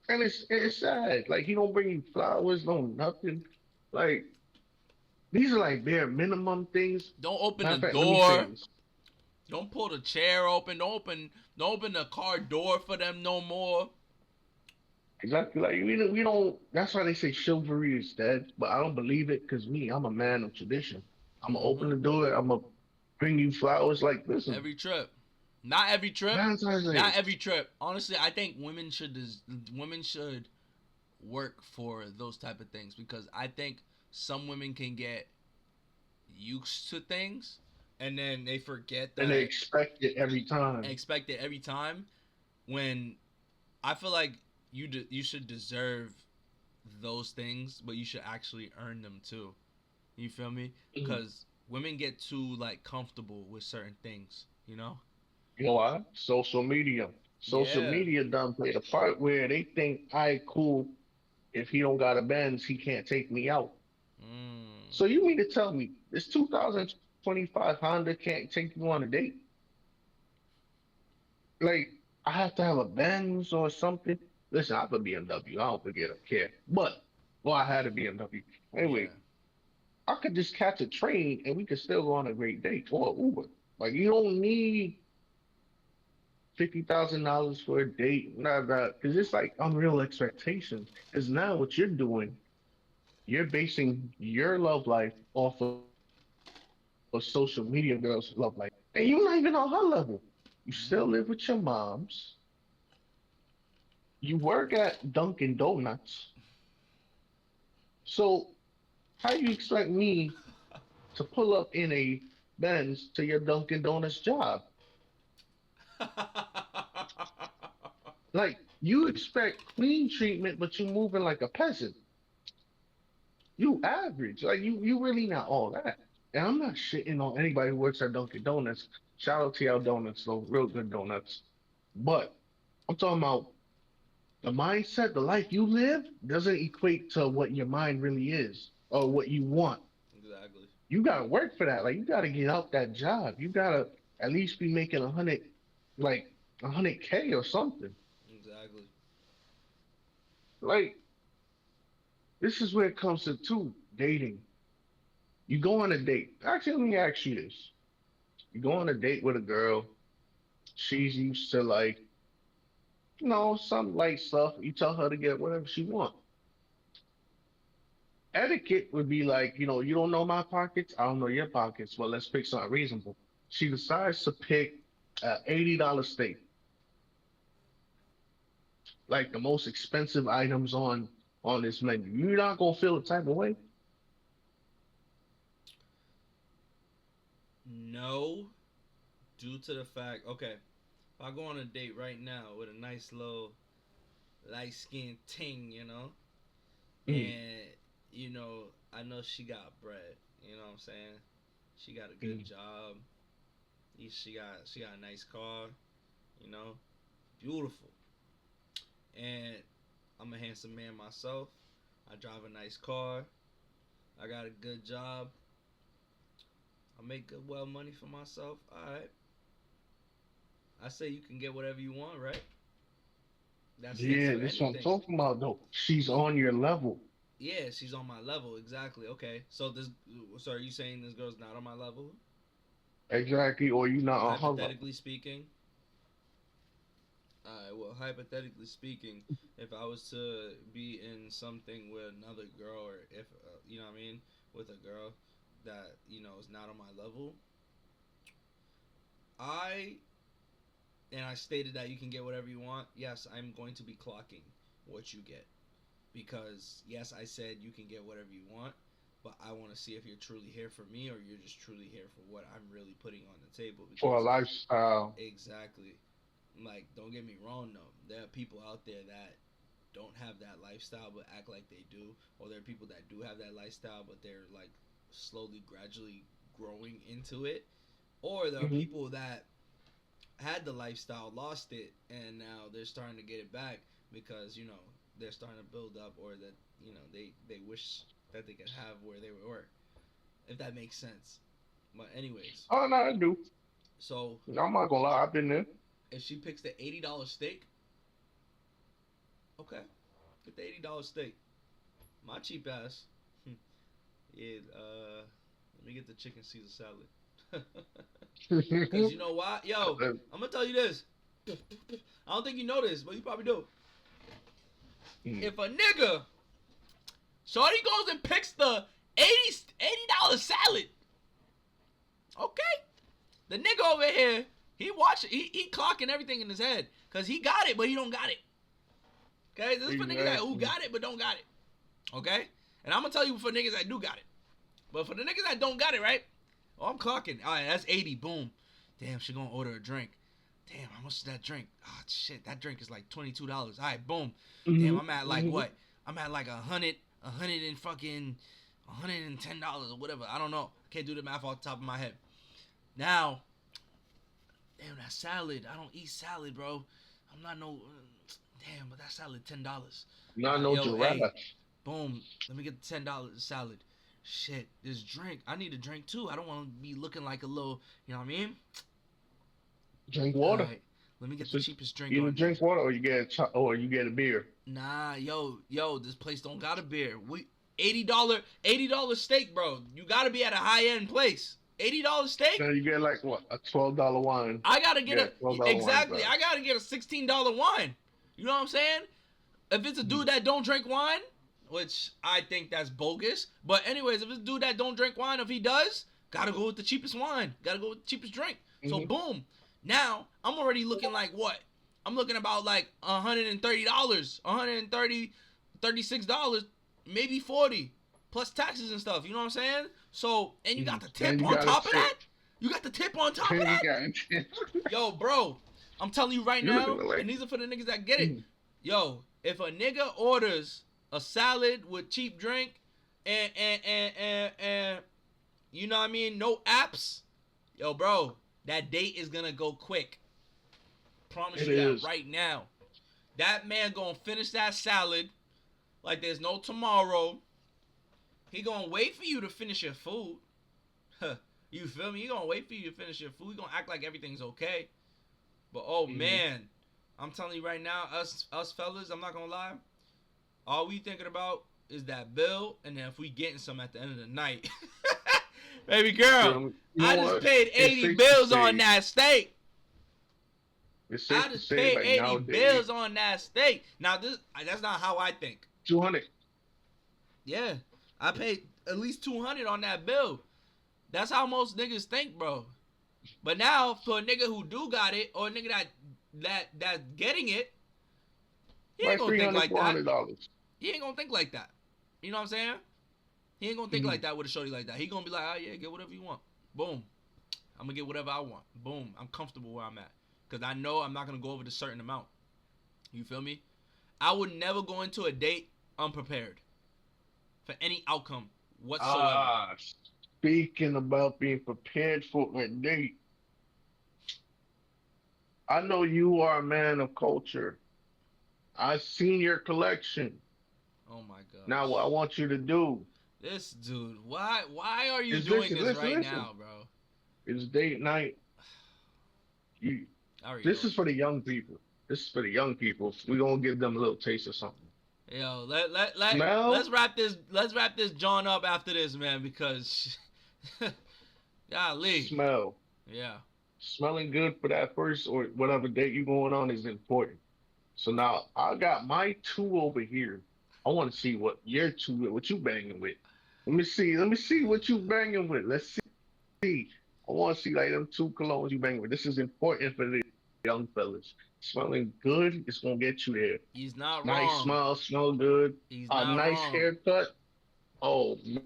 And it's sad. Like he don't bring you flowers, no nothing. Like these are like bare minimum things. Don't open Matter the of fact, let me say door. this. Don't pull the chair open. Don't open the car door for them no more. Exactly. Like we don't. That's why they say chivalry is dead. But I don't believe it because me, I'm a man of tradition. I'm gonna open Mm-hmm. the door. I'm gonna bring you flowers. Like listen, Every trip. Not every trip. Valentine's Day. Not every trip. Honestly, I think women should work for those type of things because I think some women can get used to things and then they forget And they that expect it every and time. expect it every time when I feel like you should deserve those things, but you should actually earn them too. You feel me? Mhm. Cuz women get too like comfortable with certain things, you know? You know why? Social media. Social Yeah. media done played a part where they think, I cool. If he don't got a Benz, he can't take me out. Mm. So you mean to tell me this 2025 Honda can't take you on a date? Like I have to have a Benz or something. Listen, I have a BMW. I don't forget a care. But well, I had a BMW. Yeah. Anyway, I could just catch a train and we could still go on a great date or Uber. Like you don't need $50,000 for a date, not that, because it's like unreal expectations. Because now what you're doing, you're basing your love life off of social media girls' love life, and you're not even on her level. You still live with your Mm-hmm. moms. You work at Dunkin' Donuts. So how you expect me to pull up in a Benz to your Dunkin' Donuts job? Like you expect clean treatment, but you moving like a peasant. You average. Like you really not all that. And I'm not shitting on anybody who works at Dunkin' Donuts. Shout out to y'all donuts though, real good donuts. But I'm talking about the mindset, the life you live doesn't equate to what your mind really is or what you want. Exactly. You gotta work for that. Like you gotta get out that job. You gotta at least be making like 100K or something. Exactly. Like this is where it comes to two dating. You go on a date. Actually, let me ask you this. You go on a date with a girl. She's used to like, some light stuff. You tell her to get whatever she want. Etiquette would be like, you don't know my pockets, I don't know your pockets, but let's pick something reasonable. She decides to pick a $80 steak, like the most expensive items on this menu. You're not gonna feel the type of way. No, due to the fact, okay, if I go on a date right now with a nice little light skinned ting, Mm, and I know she got bread, you know what I'm saying? She got a good mm, job. She got a nice car, you know, beautiful. And I'm a handsome man myself. I drive a nice car. I got a good job. I make good well money for myself. All right. I say you can get whatever you want, right? That sticks Yeah, for that's what I'm anything. talking about though. She's Look, on your level. yeah, she's on my level. Exactly. Okay. So this. So are you saying this girl's not on my level? Exactly, or you not on her level. Hypothetically speaking. Well, hypothetically speaking, if I was to be in something with another girl, or if you know what I mean, with a girl that is not on my level, I I stated that you can get whatever you want. Yes, I'm going to be clocking what you get because yes, I said you can get whatever you want, but I want to see if you're truly here for me or you're just truly here for what I'm really putting on the table. For a Because lifestyle. exactly, like, don't get me wrong though, there are people out there that don't have that lifestyle but act like they do, or there are people that do have that lifestyle but they're like slowly, gradually growing into it, or there are Hmm. people that had the lifestyle, lost it, and now they're starting to get it back because they're starting to build up, or that they wish that they could have where they were, if that makes sense. But anyways, Oh no, I do. so I'm not gonna lie, I've been there. if she picks the $80 steak, okay, get the $80 steak. My cheap ass, yeah. Let me get the chicken Caesar salad. Cause you know why? Yo, I'm gonna tell you this. I don't think you know this, but you probably do. If a nigga, shorty goes and picks the $80 salad, okay? The nigga over here, he watching, he clocking everything in his head, cause he got it, but he don't got it. Okay, this is for niggas that who Exactly. got it but don't got it. Okay, and I'm gonna tell you for niggas that do got it, but for the niggas that don't got it, right? Oh, I'm clocking. All right, that's 80. Boom. Damn, she gonna order a drink. Damn, how much is that drink? Oh shit, that drink is like $22. All right, boom. Damn, Hmm. I'm at like Hmm. what? I'm at like a hundred and fucking $110 or whatever. I don't know. I can't do the math off the top of my head. Now, damn, that salad. I don't eat salad, bro. I'm not no. Damn, but that salad $10. Not no Yo, hey, giraffe. boom. Let me get the $10 salad. Shit, this drink. I need a drink too. I don't want to be looking like a little. You know what I mean? Drink All water. right. Let me get the So cheapest drink either on there. drink water or you get or you get a beer. Nah, yo, this place don't got a beer. We $80 steak, bro. You gotta be at a high end place. $80 steak. Then you get like what, a $12 wine. I gotta get Yeah, a $12 wine exactly. I glass. gotta get a $16 wine. You know what I'm saying? If it's a dude that don't drink wine, which I think that's bogus. But anyways, if it's a dude that don't drink wine, if he does, gotta go with the cheapest wine. Gotta go with the cheapest drink. So Mm-hmm. boom. Now I'm already looking like what? I'm looking about like $130, 130, $36, maybe 40, plus taxes and stuff. You know what I'm saying? So and you Hmm. got the Then tip you on got a top of that. tip. You got the tip on top of Then you that. got a tip. Yo, bro, I'm telling you right You're looking now, at like, and these are for the niggas that get it. mm, Yo, if a nigga orders a salad with cheap drink and you know what I mean, no apps, yo, bro, that date is gonna go quick. Promise it you that is. right now. That man gonna finish that salad like there's no tomorrow. He gonna wait for you to finish your food. You feel me? He gonna wait for you to finish your food. He gonna act like everything's okay. But oh Hmm. man, I'm telling you right now, us fellas, I'm not gonna lie, all we thinking about is that bill, and then if we getting some at the end of the night, baby girl, You know I just what? paid It's 80 safe to bills on say. that steak. It's I safe to just say paid like 80 nowadays, bills on that steak. Now this that's not how I think. 200. Yeah, I paid at least 200 on that bill. That's how most niggas think, bro. But now for a nigga who do got it, or a nigga that's getting it, he ain't Like gonna three think hundred, like four that. hundred dollars He ain't gonna think like that. You know what I'm saying? He ain't gonna think Mm-hmm. like that with a shorty like that. He gonna be like, oh yeah, get whatever you want. Boom. I'm gonna get whatever I want. Boom. I'm comfortable where I'm at. Cause I know I'm not gonna go over the certain amount. You feel me? I would never go into a date unprepared for any outcome whatsoever. Ah, speaking about being prepared for a date, I know you are a man of culture. I've seen your collection. Oh my Now, what I gosh. want you to do This dude, why are you is doing listen, this listen, right listen. now, bro? It's date night. You, I already this know. is for the young people. This is for the young people. We're gonna give them a little taste of something. Yo, let's Smell, wrap this John up after this, man, because golly. smell. Yeah. Smelling good for that first or whatever date you going on is important. So now I got my two over here. I want to see what your two, what you banging with. Let me see. Let me see what you banging with. Let's see. I want to see like them two colognes you banging with. This is important for the young fellas. Smelling good is gonna get you there. He's not Nice wrong. smell, smell good. He's A not nice wrong. haircut. Oh Hold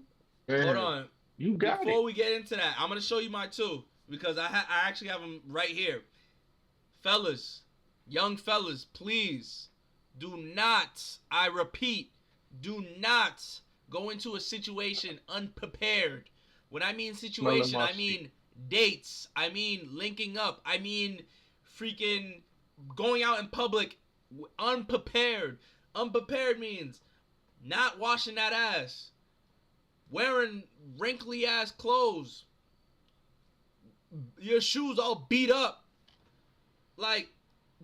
man, on. you got Before it. we get into that, I'm gonna show you my two because I actually have them right here. Fellas, young fellas, please do not, I repeat, do not go into a situation unprepared. When I mean Smelling situation, I musty. mean dates, I mean linking up, I mean freaking going out in public unprepared. Unprepared means not washing that ass, wearing wrinkly ass clothes, your shoes all beat up. Like,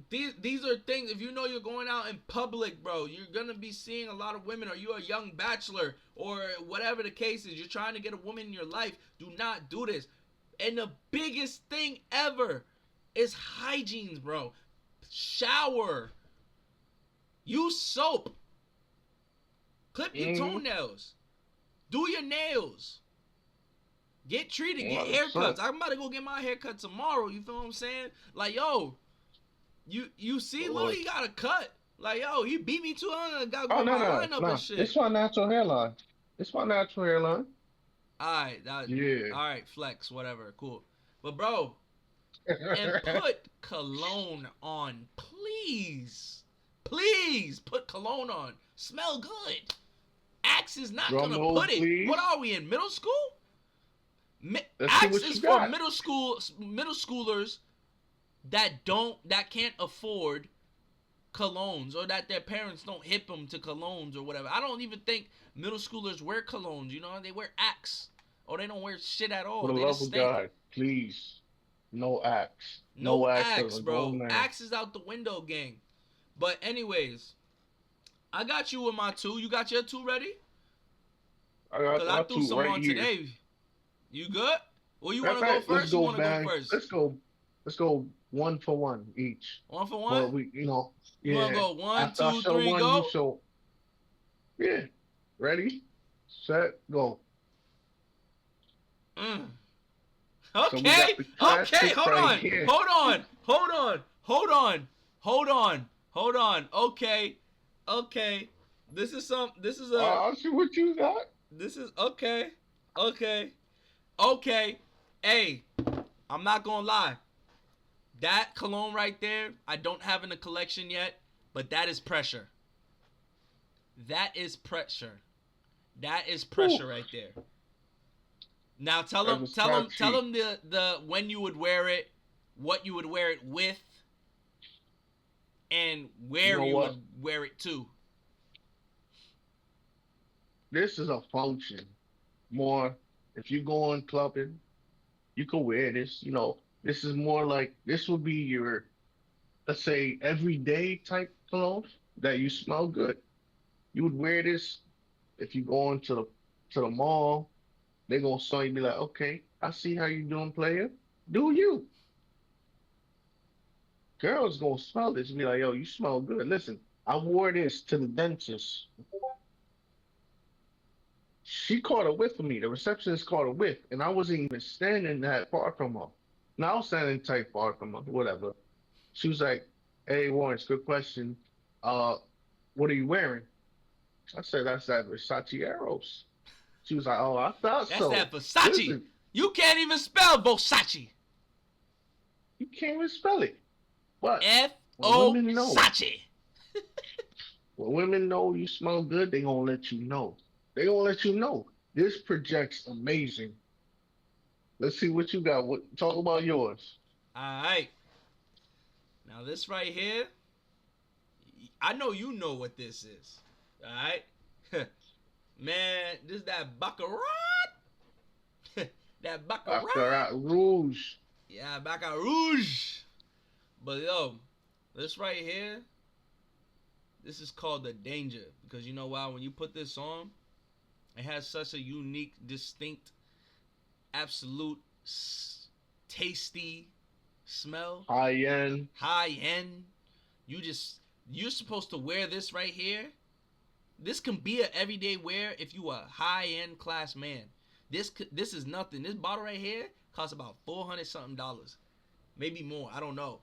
these are things. If you know you're going out in public, bro, you're gonna be seeing a lot of women, or you're a young bachelor, or whatever the case is, you're trying to get a woman in your life. Do not do this. And the biggest thing ever is hygiene, bro. Shower, use soap, clip your Mm-hmm. toenails, do your nails, get treated, get haircuts. 100%. I'm about to go get my haircut tomorrow. You feel what I'm saying? Like, yo, you see, look, he got a cut. Like, yo, he beat me to it. I gotta Oh grow no my no line up and no! shit. It's my natural hairline. It's my natural hairline. Alright, that Yeah. alright, flex, whatever, cool. But bro, and put cologne on, please. Please put cologne on. Smell good. Axe is not Drum gonna roll, put it. What please. are we in middle school? Let's see Axe what is you for got. middle schoolers that can't afford colognes, or that their parents don't hip them to colognes or whatever. I don't even think middle schoolers wear colognes. You know, they wear Axe, or they don't wear shit at For all. the They love just of stink. God, please. No axe. No No axe as Axe, a bro. grown man. Axe is out the window, gang. But anyways, I got you with my two. You got your two ready? I got Cause I my threw two some right on here. today. You good? Well, you Matter want of to go fact, let's first? You go, want to go man. first? Let's go. Let's go one for one each. One for one. But we, You want to yeah. go one, After I two, show three, one, you go? show. Yeah. Ready, set, go. Mm. So we Okay, got the okay, classic hold right on, here. hold on, hold on, hold on, hold on, hold on. Okay, okay. This is a, I'll see what you got. this is okay, okay, okay. Hey, I'm not gonna lie. That cologne right there, I don't have in the collection yet, but that is pressure. That is pressure. That is Whew. pressure right there. Now tell Versace. them the when you would wear it, what you would wear it with, and You where know you what? would wear it to. This is a function. More, if you go on clubbing, you can wear this. This is more like this will be your, let's say, everyday type cologne that you smell good. You would wear this if you go into the mall. They're gonna saw you be like, okay, I see how you doing, player. Do you? Girls gonna smell this and be like, yo, you smell good. Listen, I wore this to the dentist. She caught a whiff of me. The receptionist caught a whiff, and I wasn't even standing that far from her. Now I was standing tight far from her, whatever. She was like, "Hey, Lawrence, good question. Uh, what are you wearing?" I said, "That's that Versace Eros." She was like, "Oh, I thought That's so." that Versace. Listen, You can't even spell Versace. you can't even spell it, but F when O women know, Sachi. when women know you smell good, they gonna let you know. They gonna let you know. This projects amazing. Let's see what you got. Talk about yours. All right. Now this right here, I know you know what this is. All right. Man, this is that baccarat. That baccarat. Baccarat Rouge. Yeah, baccarat rouge. But yo, this right here, this is called the danger because you know why? When you put this on, it has such a unique, distinct, absolute, tasty smell. High end. High end. You just you're supposed to wear this right here. This can be an everyday wear if you a high end class man. This is nothing. This bottle right here costs about $400 something, maybe more. I don't know,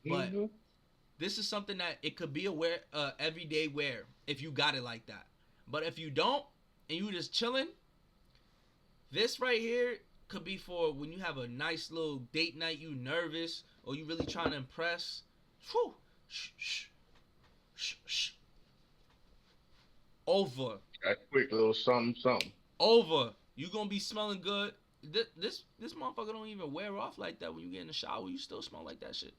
but Mm-hmm. this is something that it could be a wear, everyday wear if you got it like that. But if you don't and you just chilling, this right here could be for when you have a nice little date night. You nervous or you really trying to impress. Whew. Shh, shh, shh, shh. Over. That quick little something, something. Over. You gonna be smelling good. This motherfucker don't even wear off like that when you get in the shower. You still smell like that shit.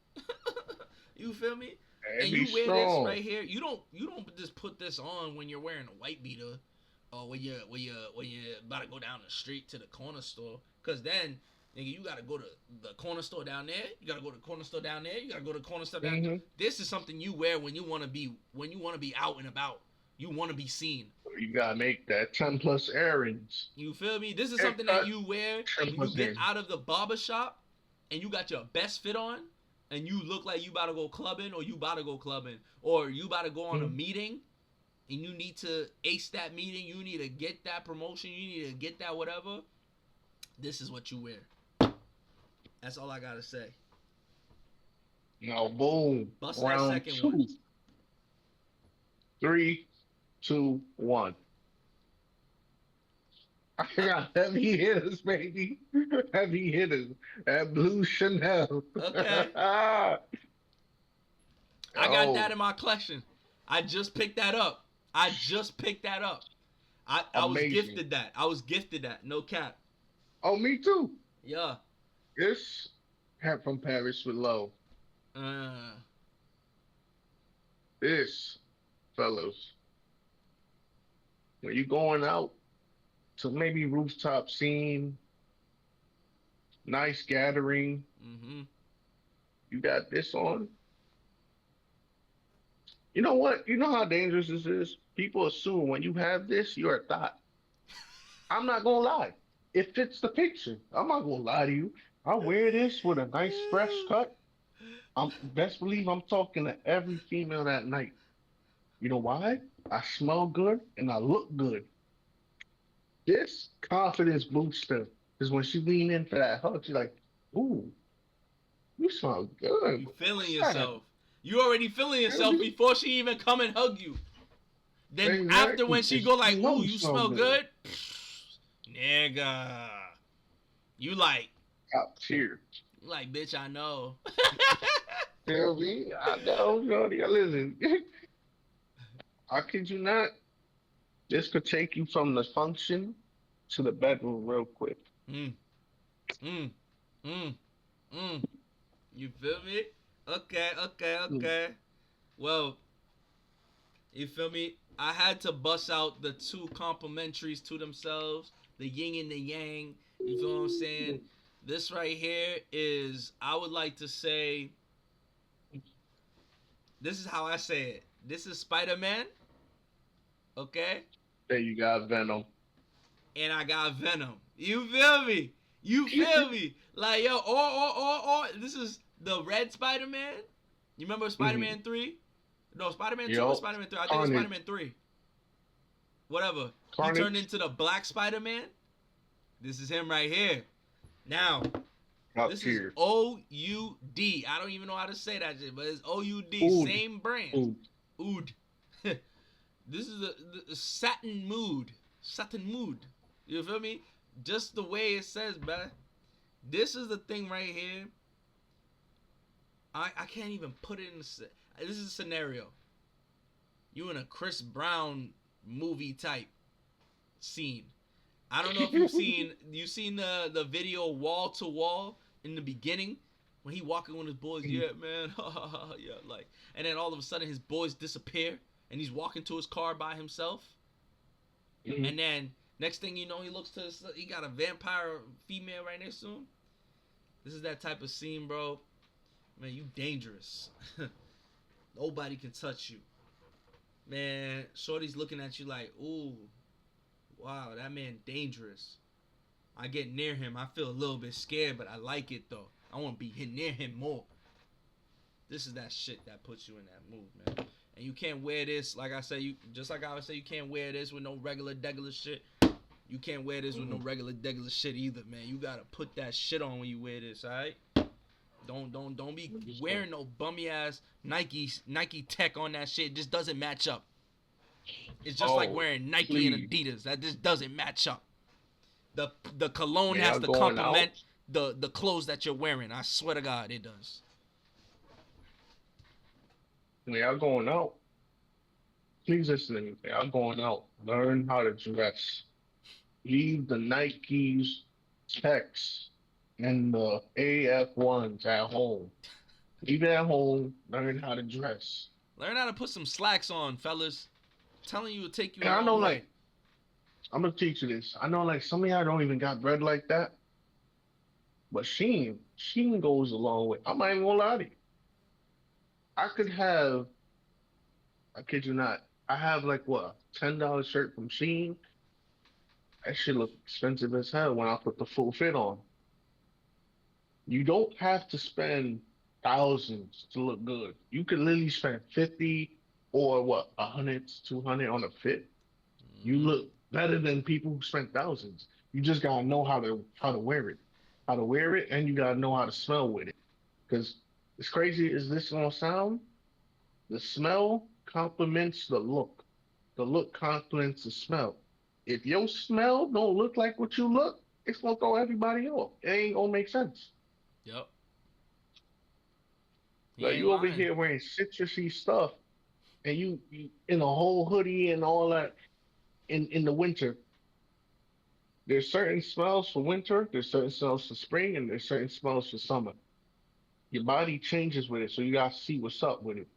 You feel me? And you wear strong. this right here. You don't just put this on when you're wearing a white beater or when you're about to go down the street to the corner store. Cause then nigga, you gotta go to the corner store down there. You gotta go to the corner store down there. You gotta go to the corner store down there. This is something you wear when you wanna be out and about. You wanna be seen. You gotta make that 10 plus errands. You feel me? This is something that you wear when you get out of the barber shop and you got your best fit on and you look like you about to go clubbing or you about to go clubbing or you about to go on a meeting and you need to ace that meeting, you need to get that promotion, you need to get that whatever. This is what you wear. That's all I gotta say. Now, boom. Bust that Round second 2. one. 3, 2, 1. I got heavy hitters, baby. Heavy hitters. That blue Chanel. Okay. I got that in my collection. I just picked that up. I was gifted that. No cap. Oh, me too. Yeah. This hat from Paris with love. This, fellas, when you going out to maybe rooftop scene, nice gathering, you got this on. You know what? You know how dangerous this is? People assume when you have this, you're a thought. I'm not gonna lie. It fits the picture. I'm not gonna lie to you. I wear this with a nice fresh cut. I'm best believe I'm talking to every female that night. You know why? I smell good and I look good. This confidence booster is when she lean in for that hug. She's like, "Ooh, you smell good." You feeling yourself. You already feeling yourself before she even come and hug you. Then after when she go like, "Ooh, you smell good," nigga, you like top tier. You like, bitch, I know. Tell me, I know, Jody. Listen, I kid you not. This could take you from the function to the bedroom real quick. You feel me? Okay. Well, you feel me? I had to bust out the two complementaries to themselves, the yin and the yang. You feel what I'm saying? This right here is, I would like to say, this is how I say it. This is Spider-Man. Okay? There you got Venom. And I got Venom. You feel me? Like, yo, or, this is the red Spider-Man. You remember Spider-Man 3? No, Spider-Man 2 or Spider-Man 3? I think it's Spider-Man 3. Whatever. Carnage. He turned into the black Spider-Man. This is him right here. Now, this is O-U-D. I don't even know how to say that shit, but it's O-U-D. Oud. Same brand. Oud. This is the satin mood. Satin mood. You feel me? Just the way it says, bruh. This is the thing right here. I can't even put it in. This is a scenario. You in a Chris Brown movie type scene. I don't know if you've seen the video Wall to Wall in the beginning when he walking with his boys. Yeah, man. Yeah, like, and then all of a sudden his boys disappear and he's walking to his car by himself. And then Next thing you know, he looks to he got a vampire female right next to him. This is that type of scene, bro. Man, you dangerous. Nobody can touch you. Man, Shorty's looking at you like, ooh, wow, that man dangerous. I get near him, I feel a little bit scared, but I like it though. I want to be near him more. This is that shit that puts you in that mood, man. And you can't wear this, like I said, you just like I would say, you can't wear this with no regular degular shit. You can't wear this with no regular degular shit either, man. You gotta put that shit on when you wear this, alright? Don't be wearing no bummy ass Nike Tech on that shit. It just doesn't match up. It's just like Oh, wearing Nike and please. Adidas. That just doesn't match up. The cologne When has y'all to going out, complement the clothes that you're wearing. I swear to God, it does. when y'all going out, please listen to me. When y'all going out, learn how to dress. Leave the Nikes, Techs, and the AF1s at home. Leave it at home. Learn how to dress. Learn how to put some slacks on, fellas. I'm telling you, it'll take you And a I know, long way. like, I'm gonna teach you this. I know, like, some of y'all don't even got bread like that, but Sheen goes a long way. I'm not even gonna lie to you. I could have, I kid you not, I have like what, $10 shirt from Sheen. That shit look expensive as hell when I put the full fit on. You don't have to spend thousands to look good. You could literally spend 50 or what, 100, 200 on a fit. You Mm-hmm. look better than people who spent thousands. You just gotta know how to wear it, how to wear it, and you gotta know how to smell with it. Because as crazy as this gonna sound, the smell complements the look. The look complements the smell. If your smell don't look like what you look, it's gonna throw everybody off. It ain't gonna make sense. Yep. He Like ain't you over lying. here wearing citrusy stuff, and you in a whole hoodie and all that in the winter. There's certain smells for winter, there's certain smells for spring, and there's certain smells for summer. Your body changes with it, so you gotta see what's up with it.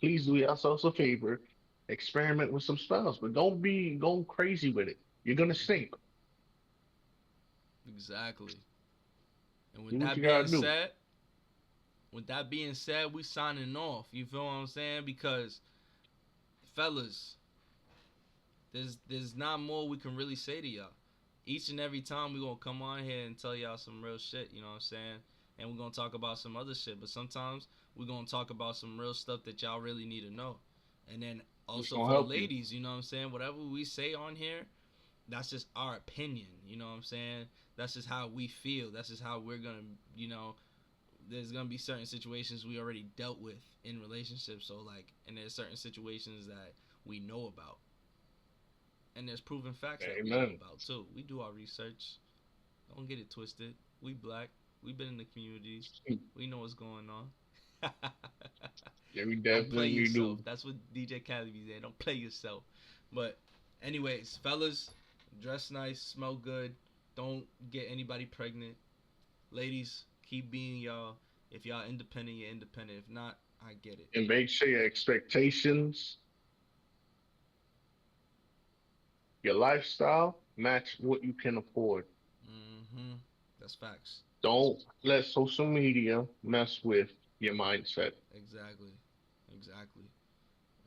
Please do yourselves a favor, experiment with some smells, but don't be going crazy with it. You're gonna stink. Exactly. And Do with what that you being gotta do. said, we signing off. You feel what I'm saying? Because fellas, there's not more we can really say to y'all. Each and every time we gonna come on here and tell y'all some real shit, you know what I'm saying? And we're gonna talk about some other shit. But sometimes we're gonna talk about some real stuff that y'all really need to know. And then It's also gonna for the help you. ladies, you know what I'm saying? Whatever we say on here, that's just our opinion, you know what I'm saying? That's just how we feel. That's just how we're gonna, you know, there's gonna be certain situations we already dealt with in relationships. So like, and there's certain situations that we know about, and there's proven facts that we know Amen. about too. We do our research. Don't get it twisted. We black. We been in the communities. We know what's going on. Yeah, we Don't play definitely yourself. do. That's what DJ Cali be saying. Don't play yourself. But, anyways, fellas, dress nice, smell good. Don't get anybody pregnant. Ladies, keep being y'all. If y'all independent, you're independent. If not, I get it. And make sure your expectations, your lifestyle match what you can afford. Mm-hmm. That's facts. Don't let social media mess with your mindset. Exactly. Exactly.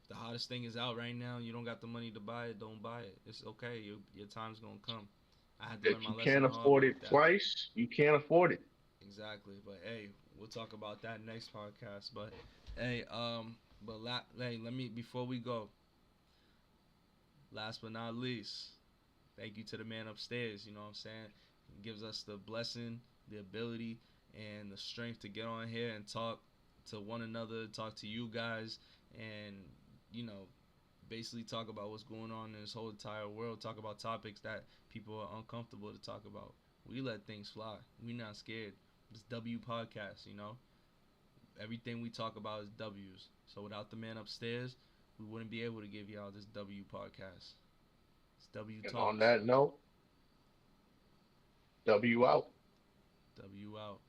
If the hottest thing is out right now, and you don't got the money to buy it. Don't buy it. It's okay. Your time's gonna come. I had to learn If my you lesson can't the hard way afford with it that. twice, you can't afford it. Exactly. But hey, we'll talk about that next podcast. But hey, hey, let me before we go. Last but not least, thank you to the man upstairs. You know what I'm saying? He gives us the blessing, the ability, and the strength to get on here and talk to one another, talk to you guys, and you know, basically talk about what's going on in this whole entire world. Talk about topics that people are uncomfortable to talk about. We let things fly. We're not scared. It's W podcast. You know, everything we talk about is W's. So without the man upstairs, we wouldn't be able to give y'all this W podcast. It's W And on talks. that note, W out. W out.